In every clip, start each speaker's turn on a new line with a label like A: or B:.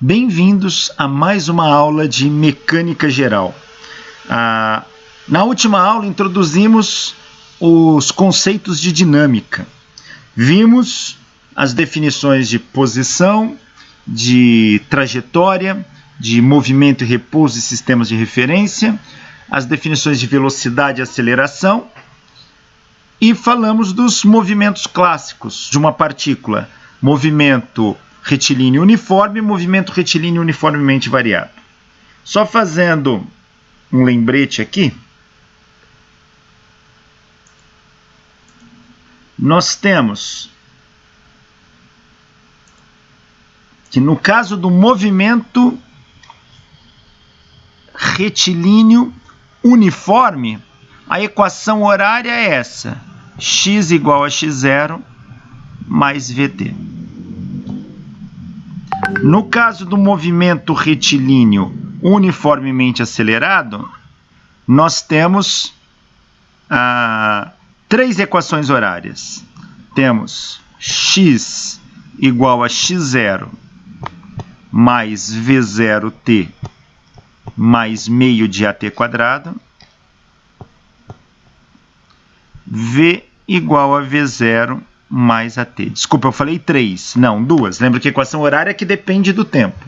A: Bem-vindos a mais uma aula de mecânica geral. Na última aula introduzimos os conceitos de dinâmica. Vimos as definições de posição, de trajetória, de movimento e repouso e sistemas de referência, as definições de velocidade e aceleração, e falamos dos movimentos clássicos de uma partícula: movimento retilíneo uniforme, movimento retilíneo uniformemente variado. Só fazendo um lembrete aqui, nós temos que no caso do movimento retilíneo uniforme, a equação horária é essa: x igual a x0 mais vt. No caso do movimento retilíneo uniformemente acelerado, nós temos três equações horárias. Temos x igual a x0 mais v0t mais meio de at quadrado, v igual a v0 mais at. Desculpa, eu falei 3, não, 2. Lembra que a equação horária é que depende do tempo.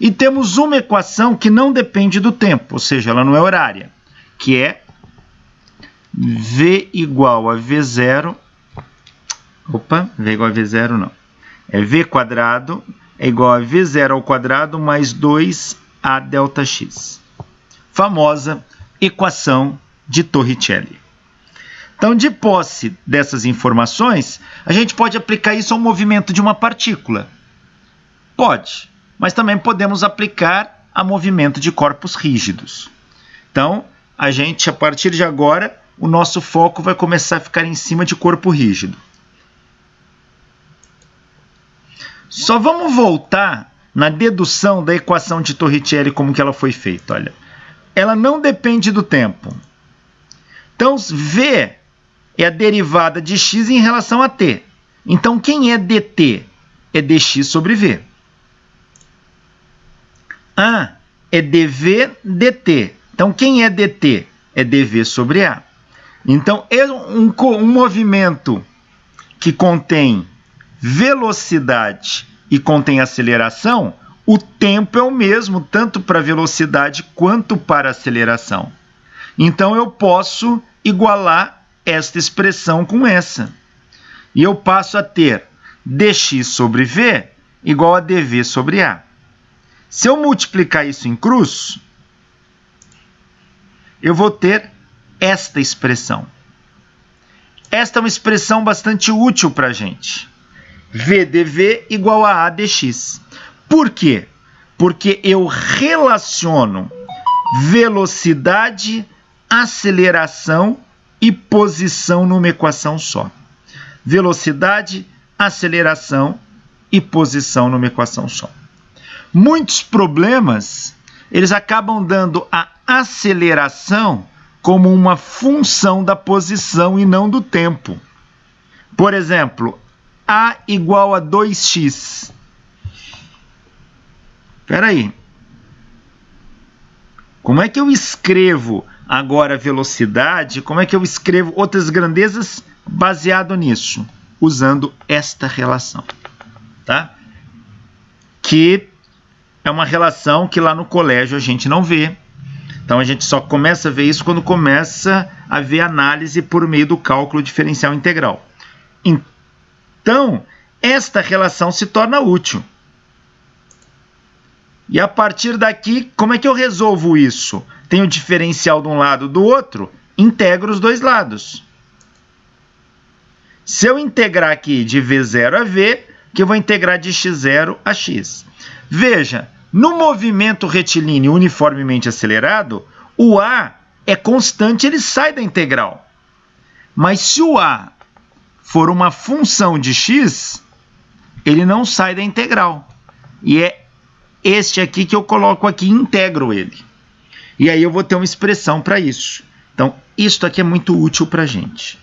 A: E temos uma equação que não depende do tempo, ou seja, ela não é horária, que é v igual a v0... v igual a v0 não. É v quadrado é igual a v0 ao quadrado mais 2a ΔX. Famosa equação de Torricelli. Então, de posse dessas informações, a gente pode aplicar isso ao movimento de uma partícula. Pode, mas também podemos aplicar a movimento de corpos rígidos. Então, a partir de agora, o nosso foco vai começar a ficar em cima de corpo rígido. Só vamos voltar na dedução da equação de Torricelli, como que ela foi feita. Olha, ela não depende do tempo. Então, V é a derivada de x em relação a t. Então, quem é dt? É dx sobre v. A é dv dt. Então, quem é dt? É dv sobre a. Então, é um movimento que contém velocidade e contém aceleração, o tempo é o mesmo, tanto para velocidade quanto para aceleração. Então, eu posso igualar esta expressão com essa. E eu passo a ter dx sobre v igual a dv sobre a. Se eu multiplicar isso em cruz, eu vou ter esta expressão. Esta é uma expressão bastante útil para a gente. V dv igual a a dx. Por quê? Porque eu relaciono velocidade, aceleração e posição numa equação só. Velocidade, aceleração e posição numa equação só. Muitos problemas, eles acabam dando a aceleração como uma função da posição e não do tempo. Por exemplo, a igual a 2x. Espera aí. Como é que eu escrevo agora a velocidade? Como é que eu escrevo outras grandezas baseado nisso? Usando esta relação, tá? Que é uma relação que lá no colégio a gente não vê. Então, a gente só começa a ver isso quando começa a ver análise por meio do cálculo diferencial integral. Então, esta relação se torna útil. E a partir daqui, como é que eu resolvo isso? Tenho o diferencial de um lado do outro, integro os dois lados. Se eu integrar aqui de v0 a v, que eu vou integrar de x0 a x. Veja, no movimento retilíneo uniformemente acelerado, o a é constante, ele sai da integral. Mas se o a for uma função de x, ele não sai da integral. E é este aqui que eu coloco aqui e integro ele. E aí eu vou ter uma expressão para isso. Então, isto aqui é muito útil para a gente.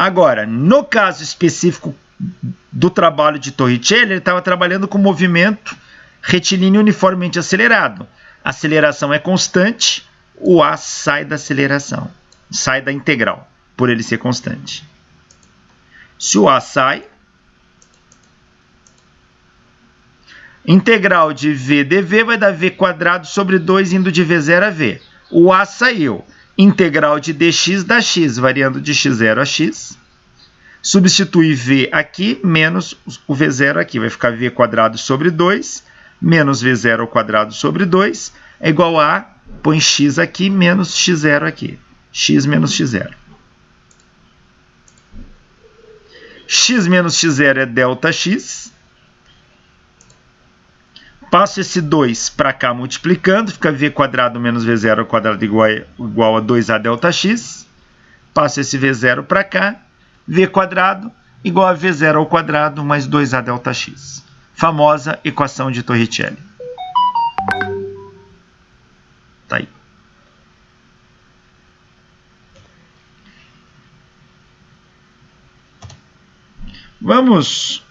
A: Agora, no caso específico do trabalho de Torricelli, ele estava trabalhando com movimento retilíneo uniformemente acelerado. A aceleração é constante, o A sai da aceleração, sai da integral, por ele ser constante. Se o A sai, integral de V dV vai dar V quadrado sobre 2 indo de V0 a V. O A saiu. Integral de dx dá x, variando de x0 a x. Substitui V aqui, menos o V0 aqui. Vai ficar V quadrado sobre 2, menos V0 ao quadrado sobre 2, é igual a, põe x aqui, menos x0 aqui. X menos x0. X menos x0 é delta x. Passo esse 2 para cá multiplicando, fica V quadrado menos V0 ao quadrado igual a 2A delta x. Passo esse V0 para cá, V quadrado igual a V0 ao quadrado mais 2A delta x. Famosa equação de Torricelli. Tá aí. Vamos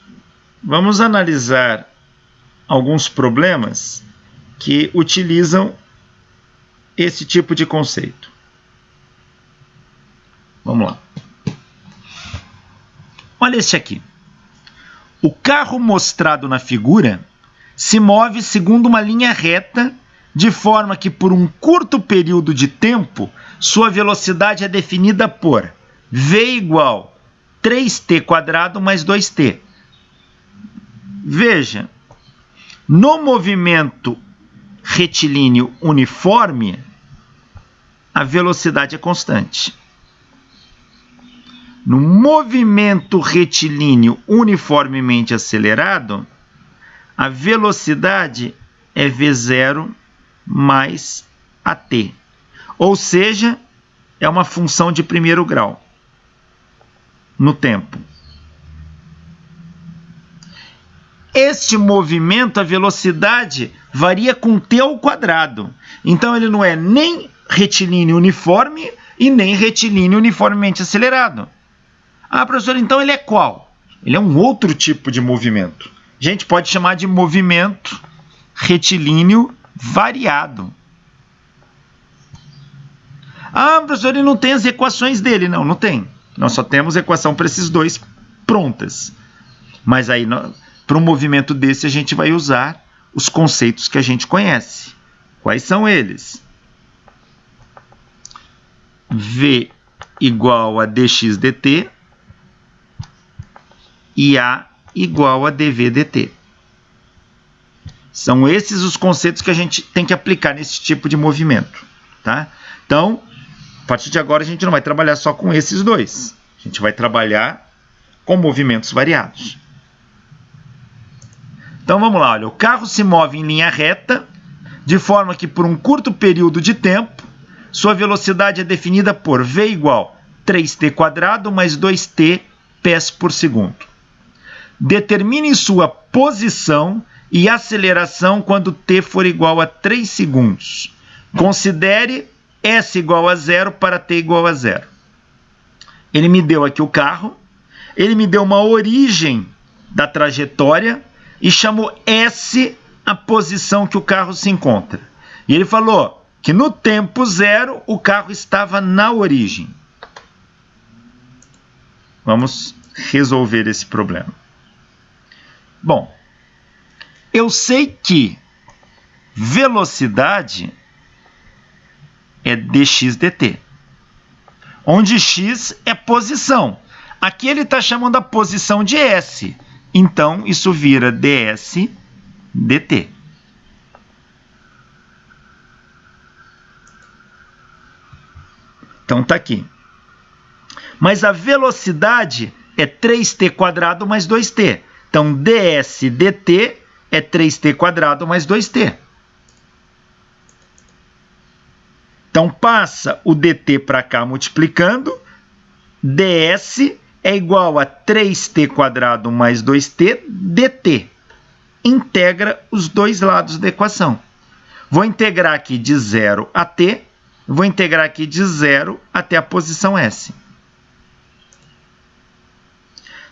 A: analisar alguns problemas que utilizam esse tipo de conceito. Vamos lá. Olha esse aqui. O carro mostrado na figura se move segundo uma linha reta, de forma que por um curto período de tempo, sua velocidade é definida por V igual 3t² mais 2t. Veja, no movimento retilíneo uniforme, a velocidade é constante. No movimento retilíneo uniformemente acelerado, a velocidade é V0 mais AT. Ou seja, é uma função de primeiro grau no tempo. Este movimento, a velocidade, varia com t ao quadrado. Então, ele não é nem retilíneo uniforme e nem retilíneo uniformemente acelerado. Ah, professor, então ele é qual? Ele é um outro tipo de movimento. A gente pode chamar de movimento retilíneo variado. Ah, professor, ele não tem as equações dele. Não, não tem. Nós só temos equação para esses dois prontas. Mas aí, para um movimento desse, a gente vai usar os conceitos que a gente conhece. Quais são eles? V igual a dx dt e A igual a dv dt. São esses os conceitos que a gente tem que aplicar nesse tipo de movimento. Tá? Então, a partir de agora, a gente não vai trabalhar só com esses dois. A gente vai trabalhar com movimentos variados. Então, vamos lá. Olha, o carro se move em linha reta, de forma que, por um curto período de tempo, sua velocidade é definida por V igual 3t² mais 2t pés por segundo. Determine sua posição e aceleração quando t for igual a 3 segundos. Considere s igual a 0 para t igual a 0. Ele me deu aqui o carro, ele me deu uma origem da trajetória e chamou S a posição que o carro se encontra. E ele falou que no tempo zero o carro estava na origem. Vamos resolver esse problema. Bom, eu sei que velocidade é dx dt, onde x é posição. Aqui ele está chamando a posição de S, então isso vira ds dt. Então está aqui. Mas a velocidade é 3t² mais 2t. Então, ds dt é 3t² mais 2t. Então, passa o dt para cá multiplicando. ds é igual a 3t² mais 2t dt. Integra os dois lados da equação. Vou integrar aqui de 0 a t. Vou integrar aqui de 0 até a posição S.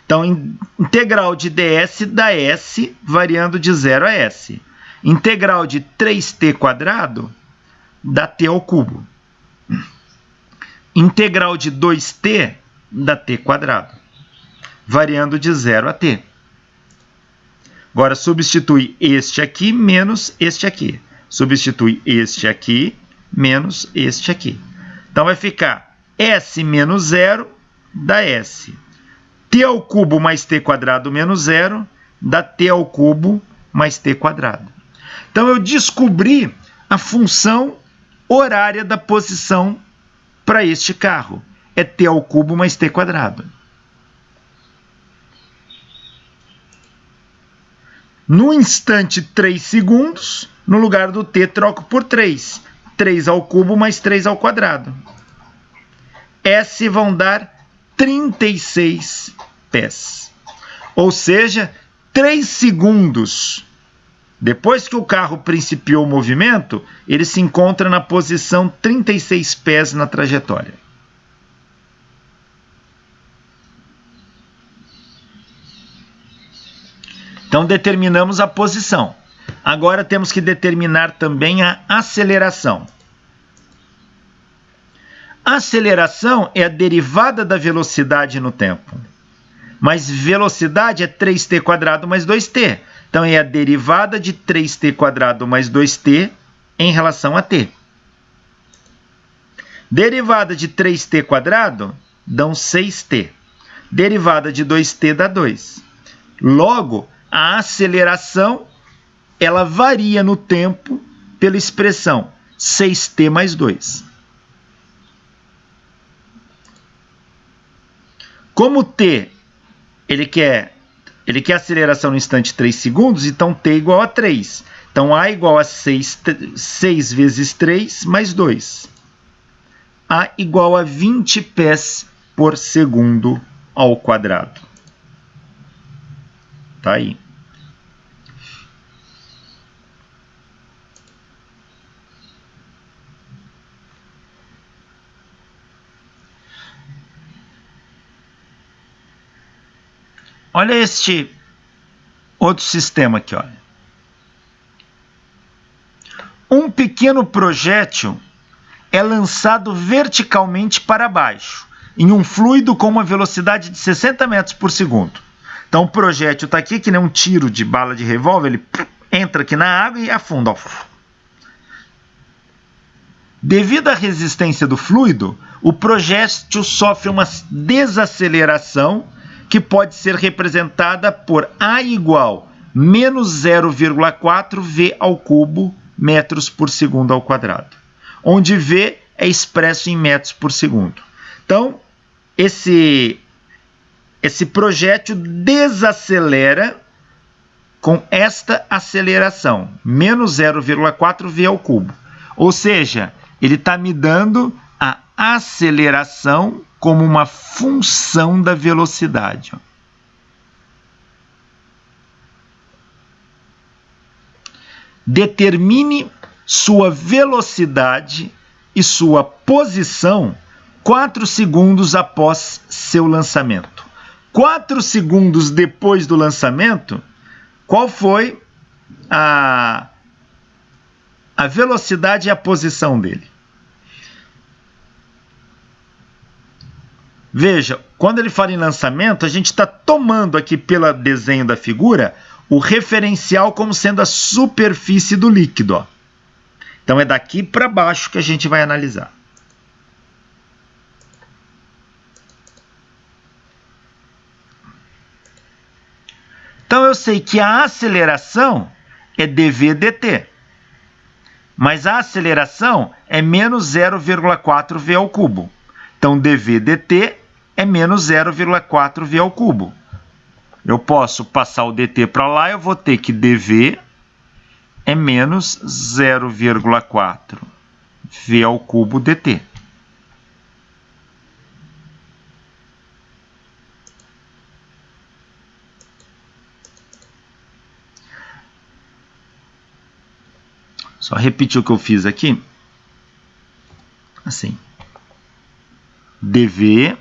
A: Então, integral de ds dá s, variando de 0 a s. Integral de 3t² dá t ao cubo. Integral de 2t dá t², variando de 0 a t. Agora, substitui este aqui menos este aqui. Substitui este aqui menos este aqui. Então, vai ficar s menos 0 dá s. T ao cubo mais t² menos 0 dá t ao cubo mais t². Então, eu descobri a função horária da posição para este carro. É t ao cubo mais t². No instante 3 segundos, no lugar do t, troco por 3. 3 ao cubo mais 3 ao quadrado. S vão dar 36 pés. Ou seja, 3 segundos depois que o carro principiou o movimento, ele se encontra na posição 36 pés na trajetória. Então, determinamos a posição. Agora, temos que determinar também a aceleração. A aceleração é a derivada da velocidade no tempo. Mas velocidade é 3t² mais 2t. Então, é a derivada de 3t² mais 2t em relação a t. Derivada de 3t² dão 6t. Derivada de 2t dá 2. Logo, a aceleração ela varia no tempo pela expressão 6t mais 2. Como t ele quer aceleração no instante 3 segundos, então t igual a 3. Então, A igual a 6 vezes 3 mais 2. A igual a 20 pés por segundo ao quadrado. Tá aí. Olha este outro sistema aqui, olha. Um pequeno projétil é lançado verticalmente para baixo, em um fluido com uma velocidade de 60 metros por segundo. Então, o projétil está aqui, que nem um tiro de bala de revólver, ele entra aqui na água e afunda. Ó. Devido à resistência do fluido, o projétil sofre uma desaceleração que pode ser representada por A igual menos 0,4 V ao cubo metros por segundo ao quadrado, onde V é expresso em metros por segundo. Então, esse projétil desacelera com esta aceleração, menos 0,4 V ao cubo. Ou seja, ele está me dando a aceleração como uma função da velocidade. Determine sua velocidade e sua posição 4 segundos após seu lançamento. 4 segundos depois do lançamento, qual foi a velocidade e a posição dele? Veja, quando ele fala em lançamento, a gente está tomando aqui pelo desenho da figura o referencial como sendo a superfície do líquido. Ó. Então, é daqui para baixo que a gente vai analisar. Então, eu sei que a aceleração é dv dt, mas a aceleração é menos 0,4 v ao cubo. Então, dv dt é menos 0,4 v ao cubo. Eu posso passar o dt para lá, eu vou ter que dv é menos 0,4 v ao cubo dt. Só repetir o que eu fiz aqui. Assim. dv,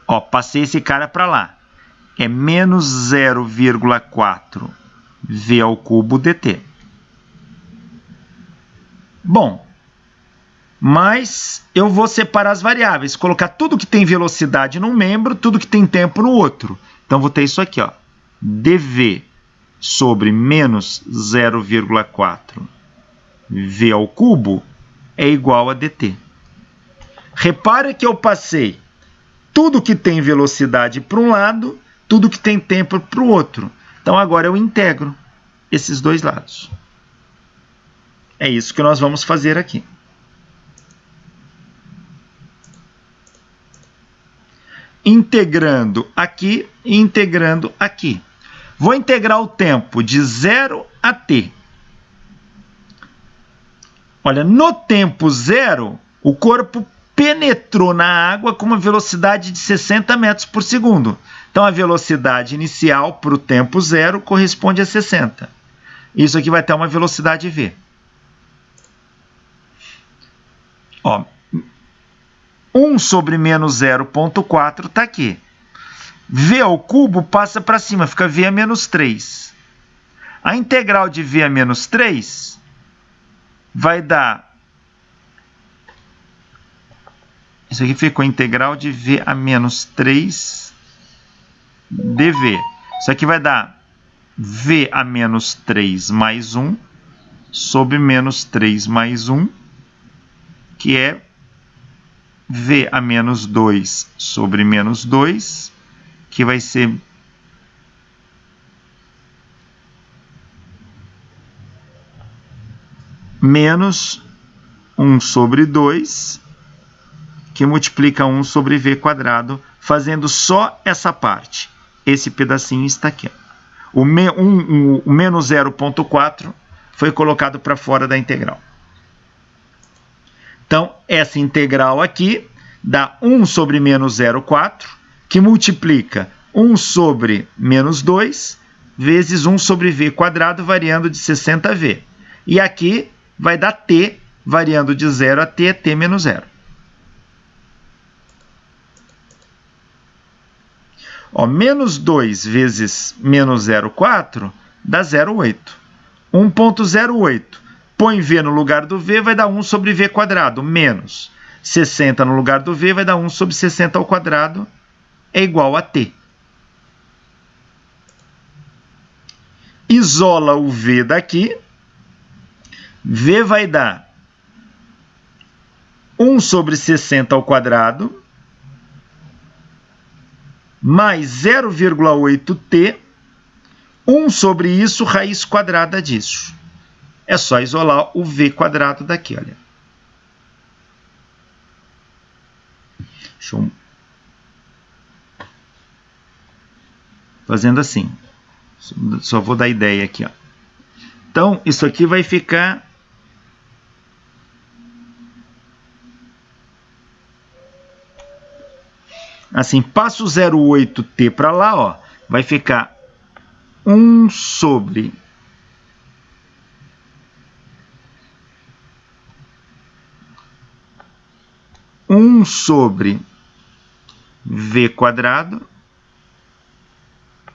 A: ó, passei esse cara para lá. é menos 0,4 v ao cubo dt. Bom, mas eu vou separar as variáveis, colocar tudo que tem velocidade num membro, tudo que tem tempo no outro. Então, vou ter isso aqui, ó, dv sobre menos 0,4 v ao cubo é igual a dt. Repara que eu passei tudo que tem velocidade para um lado, tudo que tem tempo para o outro. Então, agora eu integro esses dois lados. É isso que nós vamos fazer aqui. Integrando aqui e integrando aqui. Vou integrar o tempo de 0 a t. Olha, no tempo 0, o corpo penetrou na água com uma velocidade de 60 metros por segundo. Então, a velocidade inicial para o tempo 0 corresponde a 60. Isso aqui vai ter uma velocidade v. Ó, 1 sobre menos 0,4 está aqui. V ao cubo passa para cima, fica v a menos 3. A integral de v a menos 3 vai dar... Isso aqui ficou a integral de v a menos 3 dv. Isso aqui vai dar v a menos 3 mais 1 sobre menos 3 mais 1, que é v a menos 2 sobre menos 2, que vai ser menos 1 sobre 2, que multiplica 1 sobre v quadrado, fazendo só essa parte. Esse pedacinho está aqui. O menos 0,4 foi colocado para fora da integral. Então, essa integral aqui dá 1 sobre menos 0,4, que multiplica 1 sobre menos 2, vezes 1 sobre v quadrado, variando de 60 a v. E aqui vai dar t, variando de 0 a t, é t menos 0. Ó, menos 2 vezes menos 0,4 dá 0,8. 1,08. Põe v no lugar do v, vai dar 1 sobre v quadrado, menos 60 no lugar do v, vai dar 1 sobre 60 ao quadrado, é igual a t. Isola o v daqui, v vai dar 1 sobre 60 ao quadrado, mais 0,8t, 1 sobre isso, raiz quadrada disso. É só isolar o v quadrado daqui, olha. Deixa eu... Fazendo assim. Só vou dar ideia aqui, ó. Então, isso aqui vai ficar... Assim, passa o 0,8t para lá, ó. Vai ficar 1 sobre... sobre v quadrado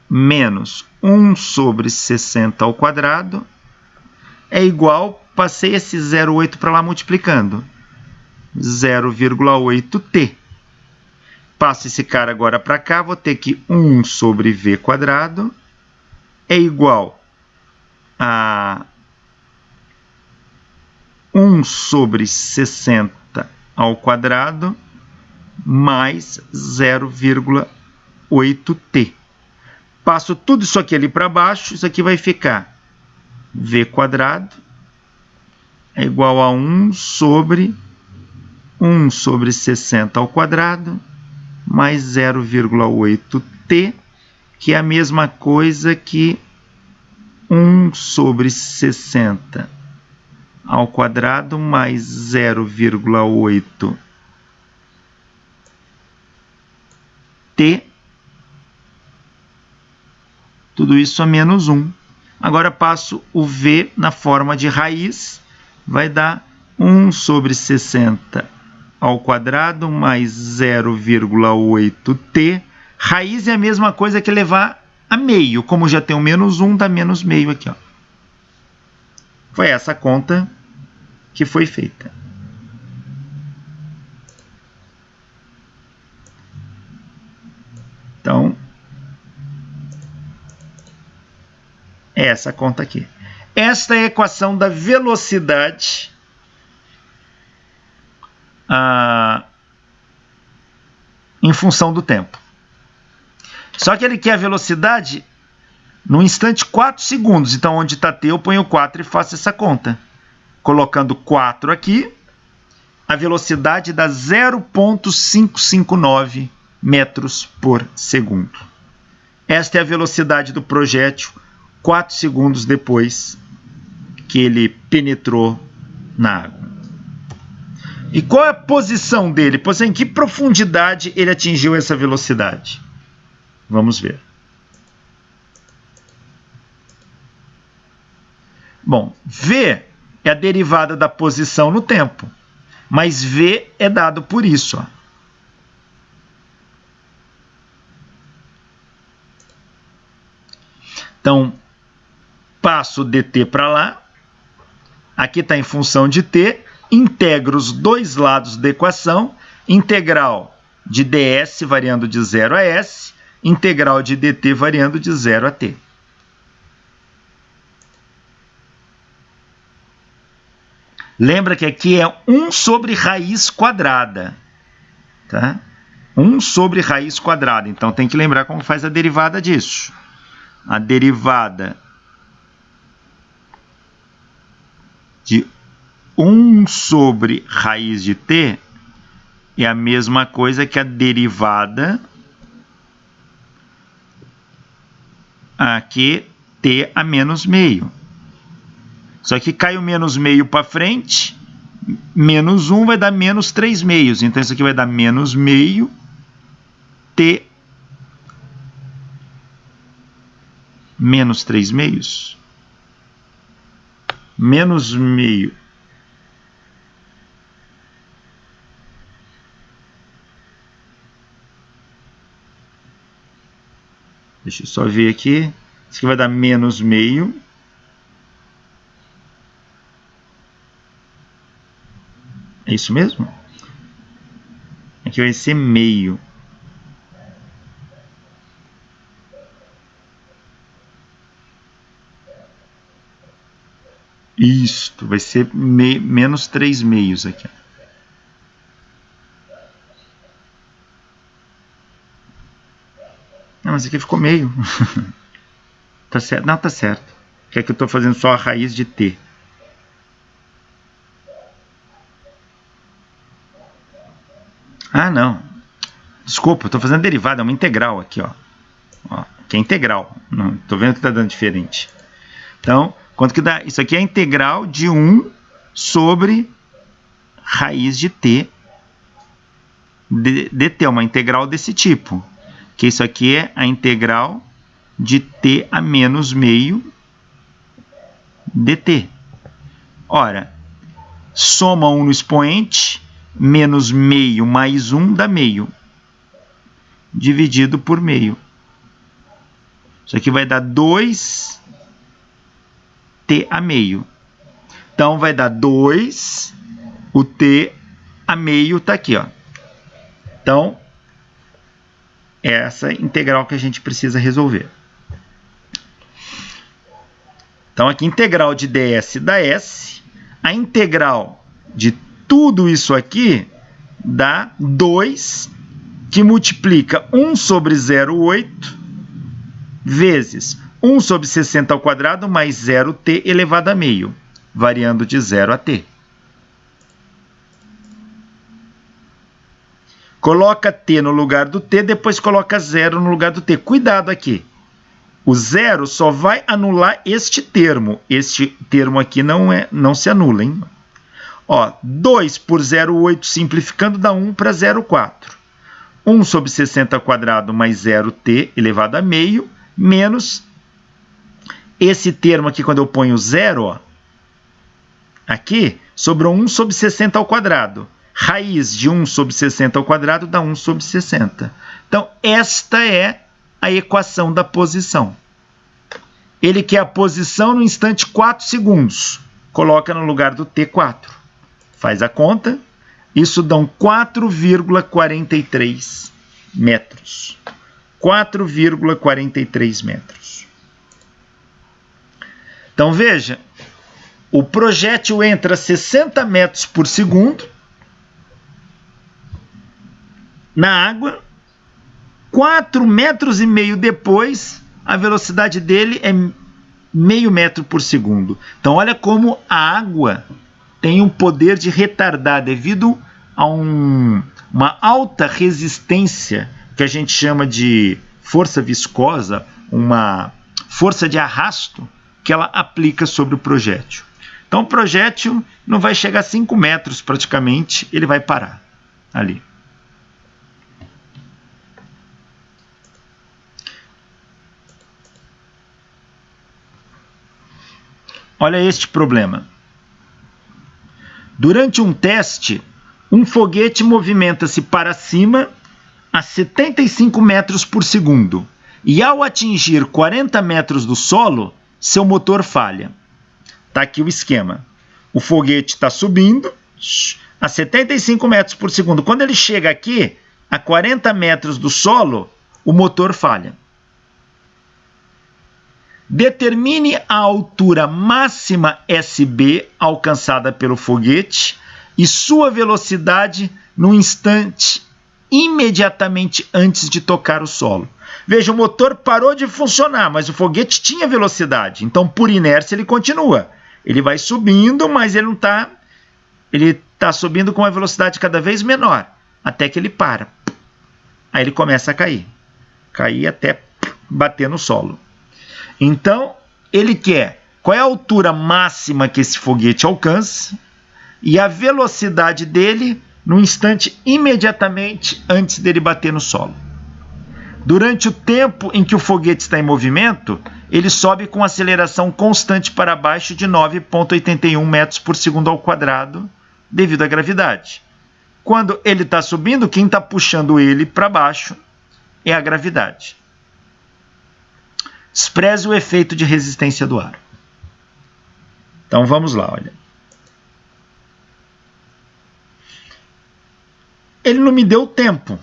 A: menos 1 sobre 60 ao quadrado é igual, passei esse 0,8 para lá multiplicando, 0,8t. Passo esse cara agora para cá, vou ter que 1 sobre v quadrado é igual a 1 sobre 60 ao quadrado mais 0,8t. Passo tudo isso aqui ali para baixo, isso aqui vai ficar v quadrado é igual a 1 sobre 60 ao quadrado mais 0,8t, que é a mesma coisa que 1 sobre 60 ao quadrado mais 0,8t, tudo isso a menos 1. Agora passo o v na forma de raiz, vai dar 1 sobre 60 ao quadrado mais 0,8t, Raiz é a mesma coisa que elevar a meio. Como já tem o menos 1, dá menos meio aqui, ó. Foi essa conta que foi feita. Então, é essa conta aqui. Esta é a equação da velocidade em função do tempo. Só que ele quer a velocidade no instante 4 segundos. Então, onde está t, eu ponho 4 e faço essa conta. Colocando 4 aqui, a velocidade dá 0,559 metros por segundo. Esta é a velocidade do projétil 4 segundos depois que ele penetrou na água. E qual é a posição dele? Em que profundidade ele atingiu essa velocidade? Vamos ver. Bom, V é a derivada da posição no tempo, mas V é dado por isso, ó. Então, passo o dt para lá, aqui está em função de t, integro os dois lados da equação, integral de ds variando de 0 a s, integral de dt variando de 0 a t. Lembra que aqui é 1 sobre raiz quadrada, tá? 1 sobre raiz quadrada, então tem que lembrar como faz a derivada disso. A derivada de 1 sobre raiz de t é a mesma coisa que a derivada aqui t a menos meio. Só que cai o menos meio para frente, menos 1 vai dar menos 3 meios. Então isso aqui vai dar menos meio t menos 3 meios. Menos meio. Deixa eu só ver aqui. Isso aqui vai dar menos meio. É isso mesmo? Aqui vai ser meio. Isto, vai ser menos 3 meios aqui. Não, mas aqui ficou meio. Tá certo? Não, tá certo. Porque aqui eu estou fazendo só a raiz de t. Ah, não. Desculpa, eu estou fazendo derivada, é uma integral aqui, ó. Aqui é integral. Não, estou vendo que está dando diferente. Então, quanto que dá? Isso aqui é a integral de 1 sobre raiz de t dt, uma integral desse tipo. Que isso aqui é a integral de t a menos meio dt. Ora, soma 1 no expoente, menos meio mais 1 dá meio, dividido por meio. Isso aqui vai dar 2t a meio. Então, vai dar 2, o t a meio está aqui, ó. Então, é essa integral que a gente precisa resolver. Então, aqui, integral de ds dá s. A integral de tudo isso aqui dá 2, que multiplica 1 sobre 0,8 vezes 1 sobre 60 ao quadrado mais 0t elevado a meio, variando de 0 a t. Coloca t no lugar do t, depois coloca 0 no lugar do t. Cuidado aqui. O 0 só vai anular este termo. Este termo aqui não se anula, hein? Ó, 2 por 0,8 simplificando dá 1 para 0,4. 1 sobre 60 ao quadrado mais 0t elevado a meio, menos esse termo aqui, quando eu ponho 0, ó, aqui, sobrou 1 sobre 60 ao quadrado. Raiz de 1 sobre 60 ao quadrado dá 1 sobre 60. Então, esta é a equação da posição. Ele quer a posição no instante 4 segundos. Coloca no lugar do T4. Faz a conta. Isso dão 4,43 metros. 4,43 metros. Então, veja. O projétil entra a 60 metros por segundo na água. 4,5 metros depois, a velocidade dele é meio metro por segundo. Então, olha como a água tem um poder de retardar devido a uma alta resistência, que a gente chama de força viscosa, uma força de arrasto que ela aplica sobre o projétil. Então, o projétil não vai chegar a 5 metros praticamente, ele vai parar ali. Olha este problema. Durante um teste, um foguete movimenta-se para cima a 75 metros por segundo e, ao atingir 40 metros do solo, seu motor falha. Está aqui o esquema. O foguete está subindo a 75 metros por segundo. Quando ele chega aqui, a 40 metros do solo, o motor falha. Determine a altura máxima SB alcançada pelo foguete e sua velocidade no instante imediatamente antes de tocar o solo. Veja, o motor parou de funcionar, mas o foguete tinha velocidade. Então, por inércia, ele continua. Ele vai subindo, mas ele não está... Ele está subindo com uma velocidade cada vez menor, até que ele para. Aí ele começa a cair. Cair até bater no solo. Então, ele quer qual é a altura máxima que esse foguete alcança e a velocidade dele no instante imediatamente antes dele bater no solo. Durante o tempo em que o foguete está em movimento, ele sobe com aceleração constante para baixo de 9,81 metros por segundo ao quadrado, devido à gravidade. Quando ele está subindo, quem está puxando ele para baixo é a gravidade. Despreze o efeito de resistência do ar. Então vamos lá, olha. Ele não me deu tempo.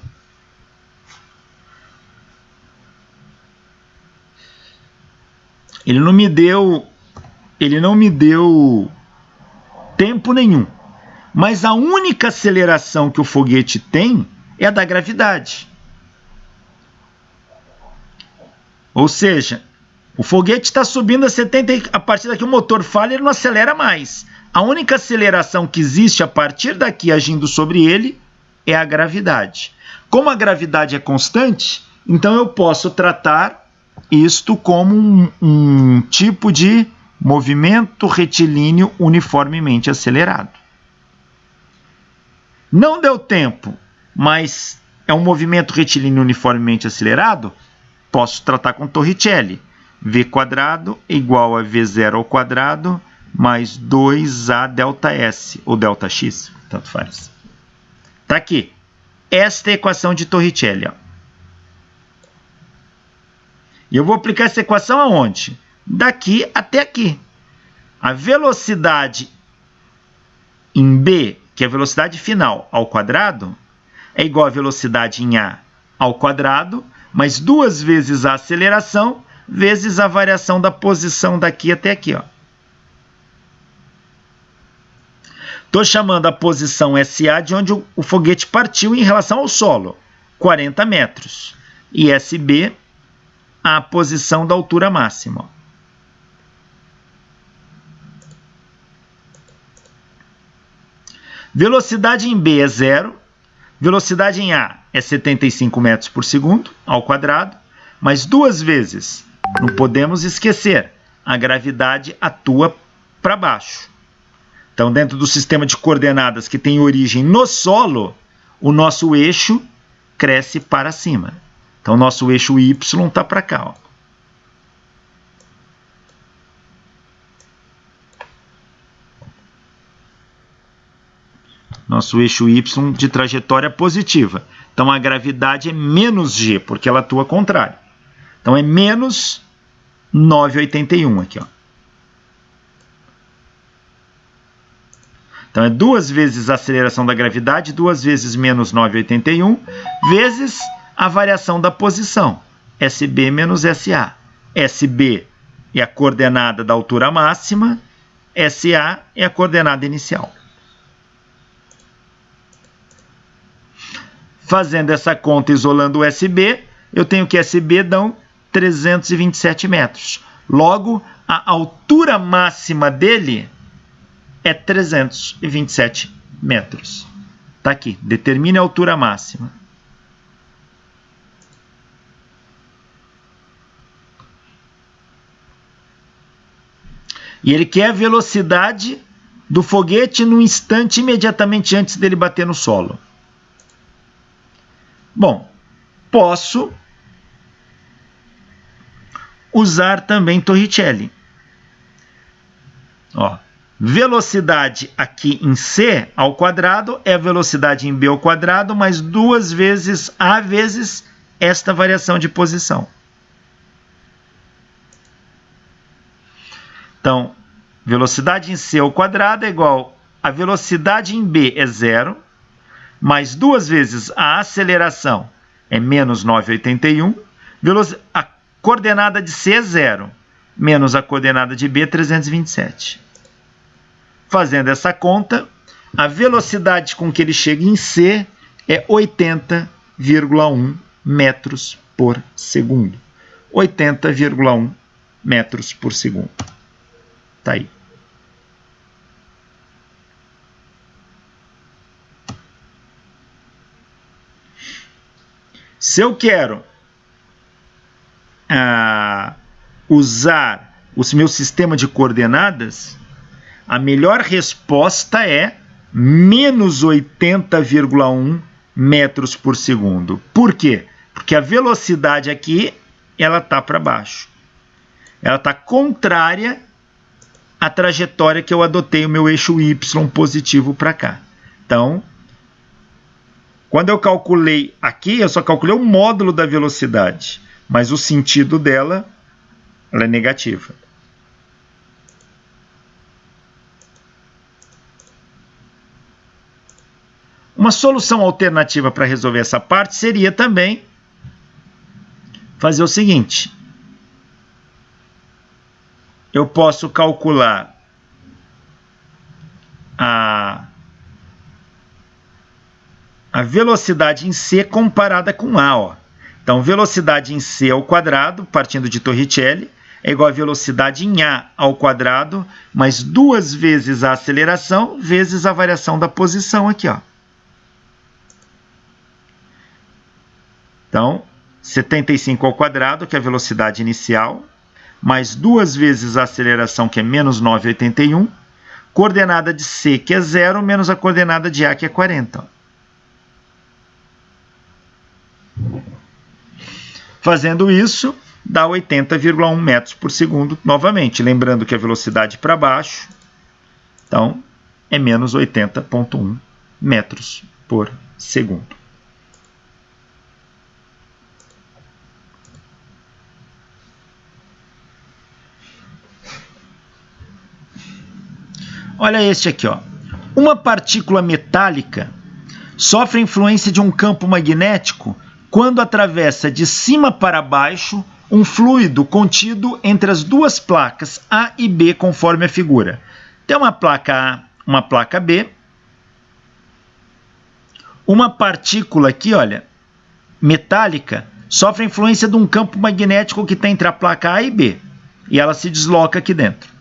A: Ele não me deu tempo nenhum. Mas a única aceleração que o foguete tem é a da gravidade. Ou seja, o foguete está subindo a 70, a partir daqui o motor falha e ele não acelera mais. A única aceleração que existe a partir daqui agindo sobre ele é a gravidade. Como a gravidade é constante, então eu posso tratar isto como um tipo de movimento retilíneo uniformemente acelerado. Não deu tempo, mas é um movimento retilíneo uniformemente acelerado, posso tratar com Torricelli. V² igual a V0 ao quadrado mais 2A delta S, ou delta X, tanto faz. Está aqui. Esta é a equação de Torricelli. Ó. E eu vou aplicar essa equação aonde? Daqui até aqui. A velocidade em B, que é a velocidade final ao quadrado, é igual à velocidade em A ao quadrado, mais 2 vezes a aceleração, vezes a variação da posição daqui até aqui. Estou chamando a posição SA de onde o foguete partiu em relação ao solo, 40 metros. E SB, a posição da altura máxima. Velocidade em B é 0, velocidade em A é 75 metros por segundo, ao quadrado, mas 2 vezes, não podemos esquecer, a gravidade atua para baixo. Então, dentro do sistema de coordenadas que tem origem no solo, o nosso eixo cresce para cima. Então, o nosso eixo Y está para cá. Ó. nosso eixo Y de trajetória positiva. Então, a gravidade é menos g, porque ela atua contrário. Então, é menos 9,81 aqui, ó. Então, é 2 vezes a aceleração da gravidade, 2 vezes menos 9,81, vezes a variação da posição, SB menos SA. SB é a coordenada da altura máxima, SA é a coordenada inicial. Fazendo essa conta isolando o SB, eu tenho que SB dão 327 metros. Logo, a altura máxima dele é 327 metros. Está aqui, determine a altura máxima. E ele quer a velocidade do foguete no instante imediatamente antes dele bater no solo. Bom, posso usar também Torricelli. Ó, velocidade aqui em C ao quadrado é a velocidade em B ao quadrado mais 2 vezes A vezes esta variação de posição. Então, velocidade em C ao quadrado é igual a velocidade em B é 0, mais 2 vezes a aceleração é menos 9,81, a coordenada de C é 0, menos a coordenada de B é 327. Fazendo essa conta, a velocidade com que ele chega em C é 80,1 metros por segundo. 80,1 metros por segundo. Tá aí. Se eu quero usar o meu sistema de coordenadas, a melhor resposta é menos 80,1 metros por segundo. Por quê? Porque a velocidade aqui, ela está para baixo. Ela está contrária à trajetória que eu adotei o meu eixo Y positivo para cá. Então, quando eu calculei aqui, eu só calculei o módulo da velocidade, mas o sentido dela, ela é negativa. Uma solução alternativa para resolver essa parte seria também fazer o seguinte. Eu posso calcular a velocidade em C comparada com A. Ó. Então, velocidade em C ao quadrado, partindo de Torricelli, é igual a velocidade em A ao quadrado, mais 2 vezes a aceleração, vezes a variação da posição aqui. Ó. Então, 75 ao quadrado, que é a velocidade inicial, mais 2 vezes a aceleração, que é menos 9,81, coordenada de C, que é 0, menos a coordenada de A, que é 40. Ó. Fazendo isso, dá 80,1 metros por segundo novamente. Lembrando que a velocidade para baixo, então, é menos 80,1 metros por segundo. Olha este aqui, ó. Uma partícula metálica sofre a influência de um campo magnético quando atravessa de cima para baixo um fluido contido entre as duas placas A e B, conforme a figura. Tem uma placa A, uma placa B. Uma partícula aqui, olha, metálica, sofre a influência de um campo magnético que está entre a placa A e B. E ela se desloca aqui dentro.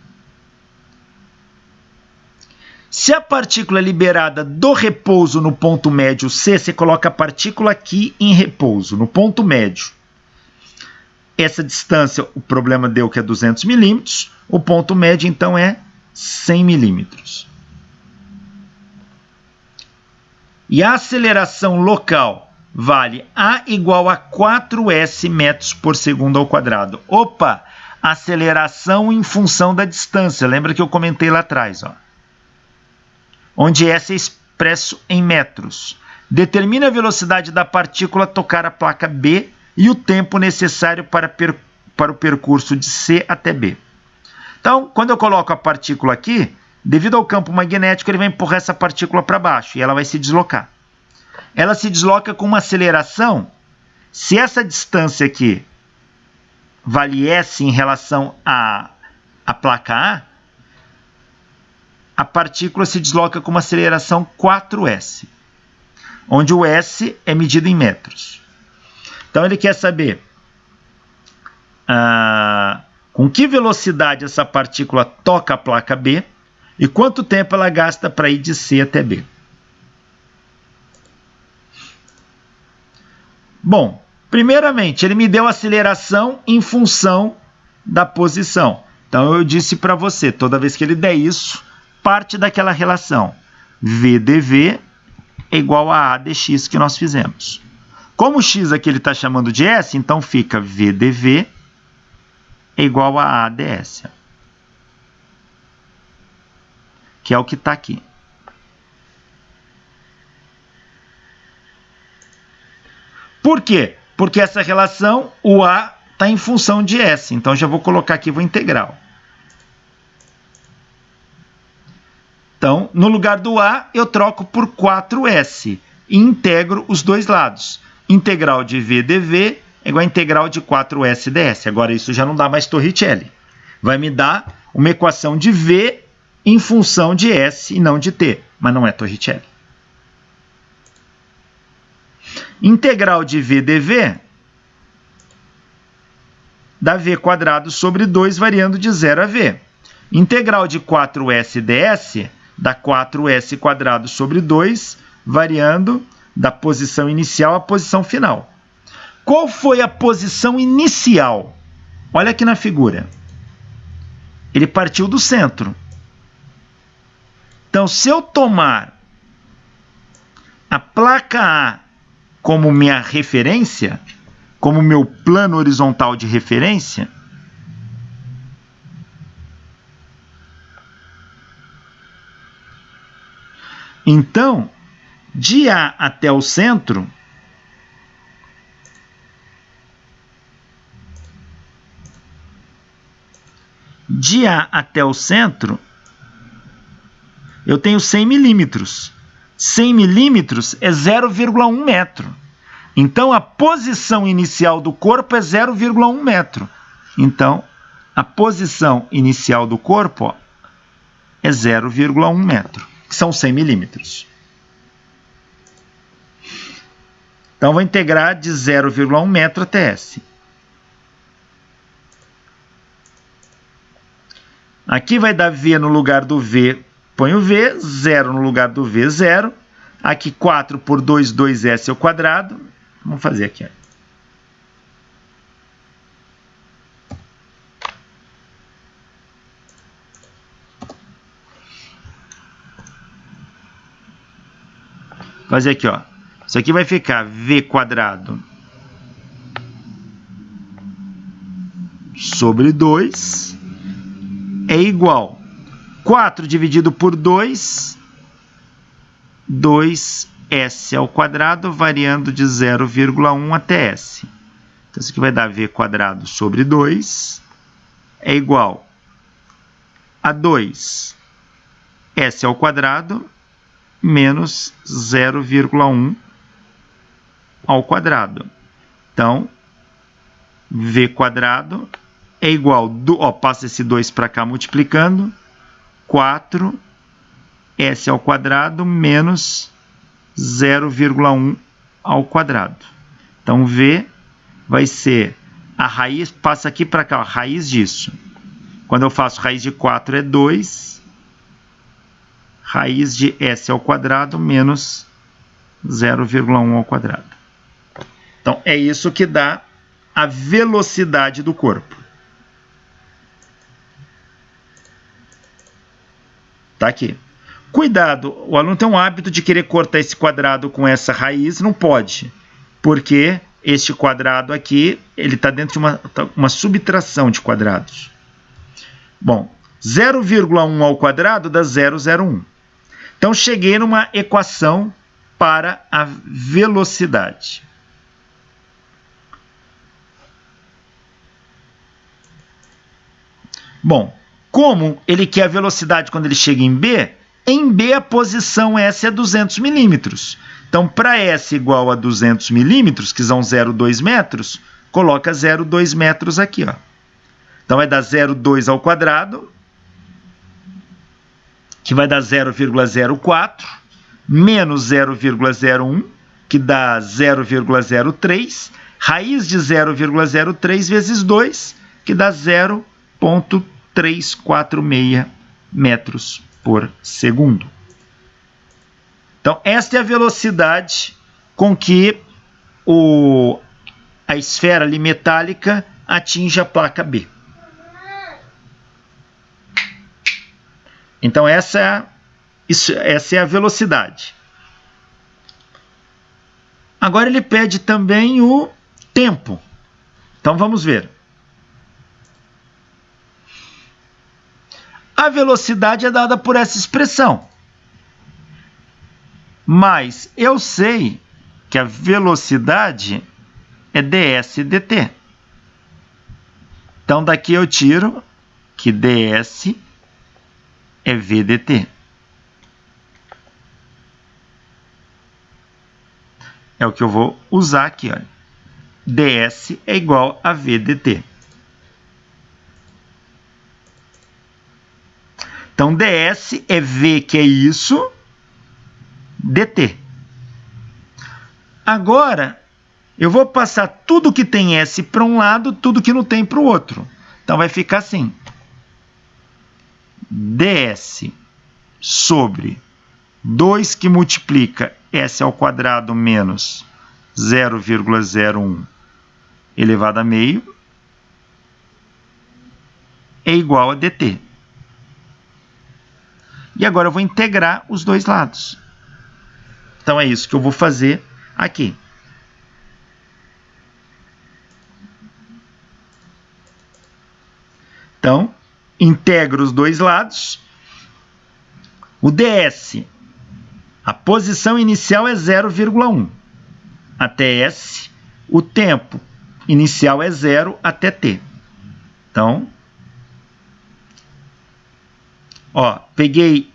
A: Se a partícula é liberada do repouso no ponto médio C, você coloca a partícula aqui em repouso, no ponto médio. Essa distância, o problema deu que é 200 milímetros, o ponto médio então é 100 milímetros. E a aceleração local vale A igual a 4s metros por segundo ao quadrado. Opa! Aceleração em função da distância. Lembra que eu comentei lá atrás, ó. Onde essa é a expresso em metros. Determine a velocidade da partícula a tocar a placa B e o tempo necessário para o percurso de C até B. Então, quando eu coloco a partícula aqui, devido ao campo magnético, ele vai empurrar essa partícula para baixo e ela vai se deslocar. Ela se desloca com uma aceleração. Se essa distância aqui vale S em relação à placa A partícula se desloca com uma aceleração 4S, onde o S é medido em metros. Então ele quer saber com que velocidade essa partícula toca a placa B e quanto tempo ela gasta para ir de C até B. Bom, primeiramente, ele me deu a aceleração em função da posição. Então, eu disse para você, toda vez que ele der isso, parte daquela relação. V dV é igual a A dx que nós fizemos. Como o x aqui ele está chamando de S, então fica V dV é igual a A ds. Que é o que está aqui. Por quê? Porque essa relação, o A está em função de S. Então, já vou colocar aqui, vou integral. Então, no lugar do A, eu troco por 4S e integro os dois lados. Integral de V dV é igual a integral de 4S ds. Agora, isso já não dá mais Torricelli. Vai me dar uma equação de V em função de S e não de T, mas não é Torricelli. Integral de V dV dá V quadrado sobre 2 variando de 0 a V. Integral de 4S ds dá 4S quadrado sobre 2 variando da posição inicial à posição final. Qual foi a posição inicial? Olha aqui na figura. Ele partiu do centro. Então, se eu tomar a placa A como minha referência, como meu plano horizontal de referência, então, de A até o centro, eu tenho 100 milímetros. 100 milímetros é 0,1 metro. Então, a posição inicial do corpo é 0,1 metro. Então, a posição inicial do corpo é 0,1 metro, que são 100 milímetros. Então, vou integrar de 0,1 metro até S. Aqui vai dar V no lugar do V, ponho V, 0 no lugar do V, 0. Aqui 4 por 2, 2S ao quadrado. Vamos fazer aqui. Fazer aqui, ó. Isso aqui vai ficar V quadrado sobre 2 é igual 4 dividido por 2, 2S ao quadrado, variando de 0,1 até S. Então, isso aqui vai dar V quadrado sobre 2 é igual a 2S ao quadrado menos 0,1 ao quadrado. Então, V quadrado é igual, passa esse 2 para cá multiplicando, 4S ao quadrado menos 0,1 ao quadrado. Então, V vai ser, a raiz passa aqui para cá, a raiz disso. Quando eu faço raiz de 4 é 2, raiz de S ao quadrado menos 0,1 ao quadrado. Então, é isso que dá a velocidade do corpo. Tá aqui. Cuidado, o aluno tem um hábito de querer cortar esse quadrado com essa raiz, não pode, porque este quadrado aqui, ele está dentro de uma subtração de quadrados. Bom, 0,1 ao quadrado dá 0,01. Então, cheguei numa equação para a velocidade. Bom, como ele quer a velocidade quando ele chega em B a posição S é 200 milímetros. Então, para S igual a 200 milímetros, que são 0,2 metros, coloca 0,2 metros aqui, ó. Então, vai dar 0,2 ao quadrado, que vai dar 0,04, menos 0,01, que dá 0,03, raiz de 0,03 vezes 2, que dá 0,346 metros por segundo. Então, esta é a velocidade com que a esfera ali metálica atinge a placa B. Então, essa é a velocidade. Agora, ele pede também o tempo. Então, vamos ver. A velocidade é dada por essa expressão. Mas eu sei que a velocidade é ds dt. Então, daqui eu tiro que ds é vdt. É o que eu vou usar aqui, olha. ds é igual a vdt. Então, ds é v, que é isso, dt. Agora, eu vou passar tudo que tem S para um lado, tudo que não tem para o outro. Então, vai ficar assim. ds sobre 2 que multiplica S ao quadrado menos 0,01 elevado a meio é igual a dt. E agora eu vou integrar os dois lados. Então, é isso que eu vou fazer aqui. Então, integro os dois lados. O ds, a posição inicial é 0,1 até S. O tempo inicial é 0 até T. Então, ó, peguei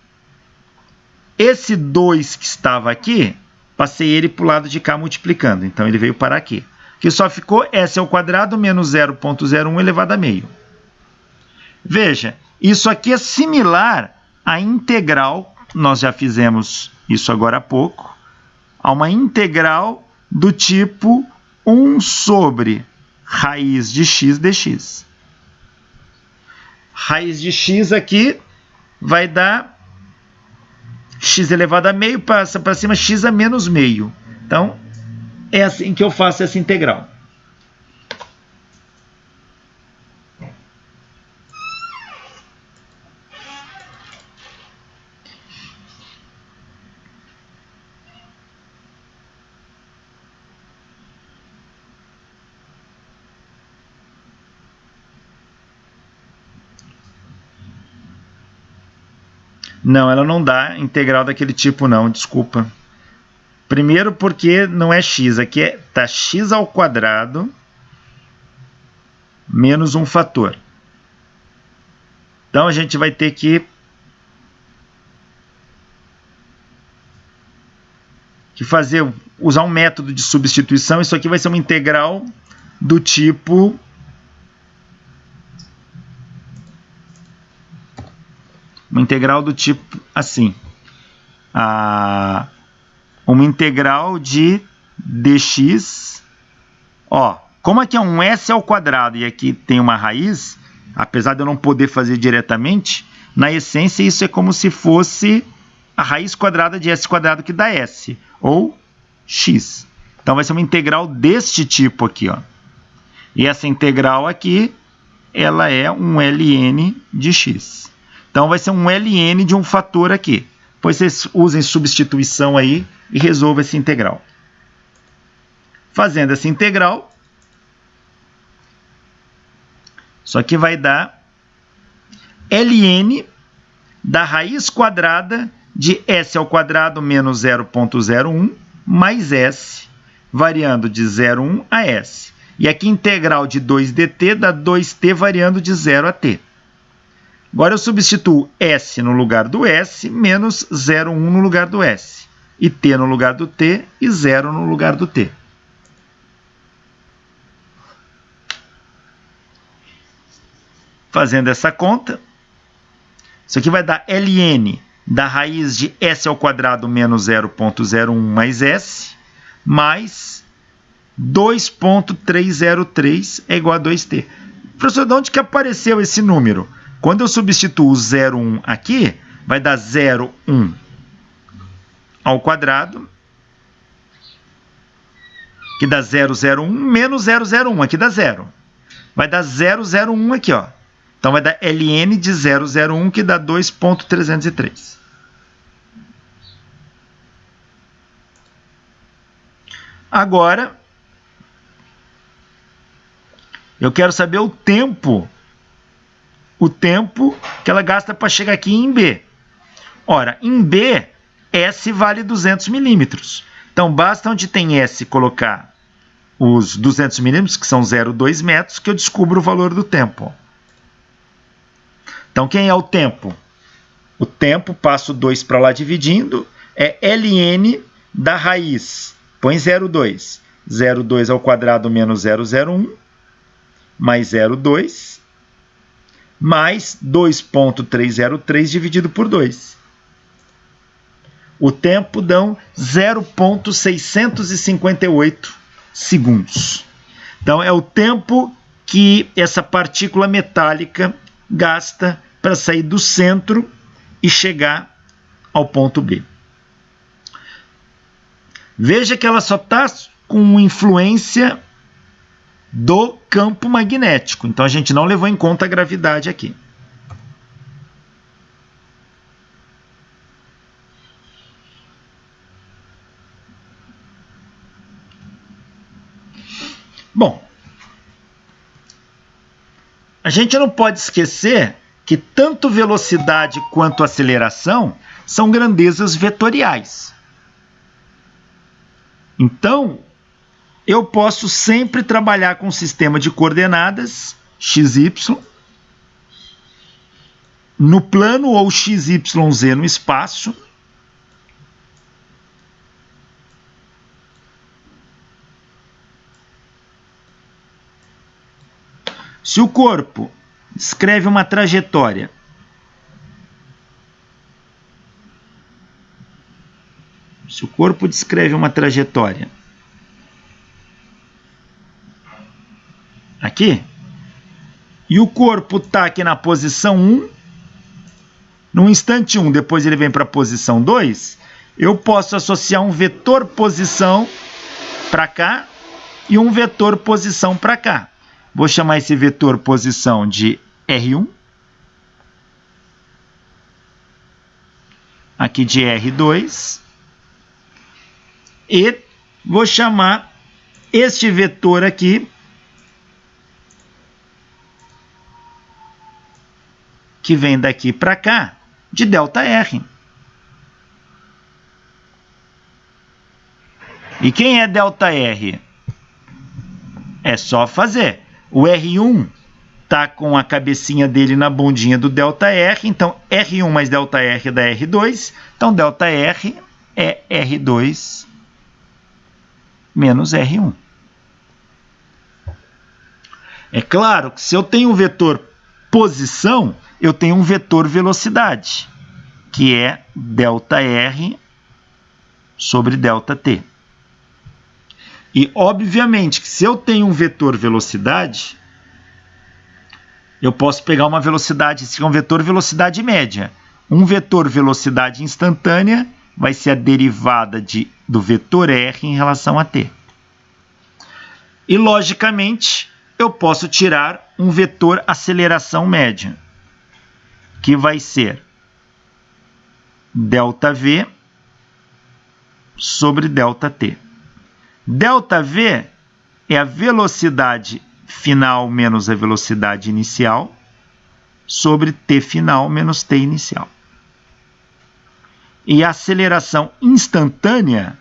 A: esse 2 que estava aqui, passei ele para o lado de cá multiplicando. Então, ele veio parar aqui. Que só ficou S ao quadrado menos 0,01 elevado a meio. Veja, isso aqui é similar à integral, nós já fizemos isso agora há pouco, a uma integral do tipo 1 sobre raiz de x dx. Raiz de x aqui vai dar x elevado a meio, passa para cima x a menos meio. Então, é assim que eu faço essa integral. Não, ela não dá integral daquele tipo não, desculpa. Primeiro porque não é x, aqui está x ao quadrado menos um fator. Então, a gente vai ter que usar um método de substituição. Isso aqui vai ser uma integral do tipo... Uma integral do tipo assim. Uma integral de dx. Ó, como aqui é um s ao quadrado e aqui tem uma raiz, apesar de eu não poder fazer diretamente, na essência isso é como se fosse a raiz quadrada de s quadrado que dá s, ou x. Então vai ser uma integral deste tipo aqui, ó. E essa integral aqui, ela é um ln de x. Então, vai ser um ln de um fator aqui. Depois vocês usem substituição aí e resolvam essa integral. Fazendo essa integral, isso aqui vai dar ln da raiz quadrada de s ao quadrado menos 0,01 mais s, variando de 0,1 a s. E aqui integral de 2dt dá 2t variando de 0 a t. Agora eu substituo s no lugar do s, menos 0,1 no lugar do s. E t no lugar do t e 0 no lugar do t. Fazendo essa conta, isso aqui vai dar ln da raiz de s ao quadrado menos 0,01 mais s, mais 2,303 é igual a 2t. Professor, de onde que apareceu esse número? Quando eu substituo o 0,1 aqui, vai dar 0,1 ao quadrado, que dá 0,01, menos 0,01, aqui dá 0. Vai dar 0,01 aqui, ó. Então, vai dar ln de 0,01, que dá 2,303. Agora, eu quero saber o tempo que ela gasta para chegar aqui em B. Ora, em B, S vale 200 milímetros. Então, basta onde tem S colocar os 200 milímetros, que são 0,2 metros, que eu descubro o valor do tempo. Então, quem é o tempo? O tempo, passo 2 para lá dividindo, é ln da raiz. Põe 0,2. 0,2 ao quadrado menos 0,01, mais 0,2, mais 2,303 dividido por 2. O tempo dão 0,658 segundos. Então, é o tempo que essa partícula metálica gasta para sair do centro e chegar ao ponto B. Veja que ela só está com influência do campo magnético. Então, a gente não levou em conta a gravidade aqui. Bom, a gente não pode esquecer que tanto velocidade quanto aceleração são grandezas vetoriais. Então, eu posso sempre trabalhar com um sistema de coordenadas x, y, no plano ou x, y, z no espaço. Se o corpo descreve uma trajetória aqui, e o corpo está aqui na posição 1, no instante 1, depois ele vem para a posição 2, eu posso associar um vetor posição para cá e um vetor posição para cá. Vou chamar esse vetor posição de R1, aqui de R2, e vou chamar este vetor aqui, que vem daqui para cá, de ΔR. E quem é ΔR? É só fazer. O R1 está com a cabecinha dele na bundinha do ΔR, então R1 mais ΔR dá R2, então ΔR é R2 menos R1. É claro que se eu tenho um vetor posição, eu tenho um vetor velocidade, que é ΔR sobre ΔT. E, obviamente, que se eu tenho um vetor velocidade, eu posso pegar uma velocidade, esse é um vetor velocidade média. Um vetor velocidade instantânea vai ser a derivada do vetor R em relação a t. E, logicamente, eu posso tirar um vetor aceleração média, que vai ser ΔV sobre ΔT. ΔV é a velocidade final menos a velocidade inicial sobre t final menos t inicial. E a aceleração instantânea,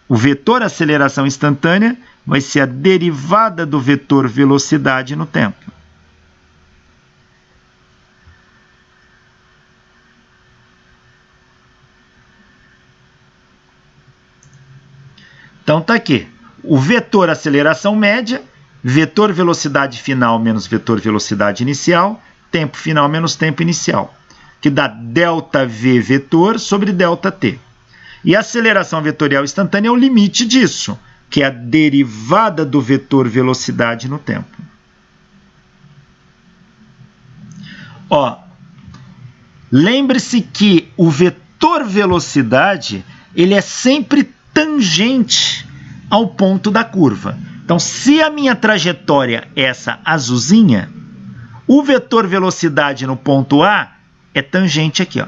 A: o vetor aceleração instantânea, vai ser a derivada do vetor velocidade no tempo. Então está aqui, o vetor aceleração média, vetor velocidade final menos vetor velocidade inicial, tempo final menos tempo inicial, que dá ΔV vetor sobre ΔT. E a aceleração vetorial instantânea é o limite disso, que é a derivada do vetor velocidade no tempo. Ó, lembre-se que o vetor velocidade ele é sempre tangente ao ponto da curva. Então, se a minha trajetória é essa azulzinha, o vetor velocidade no ponto A é tangente aqui, ó.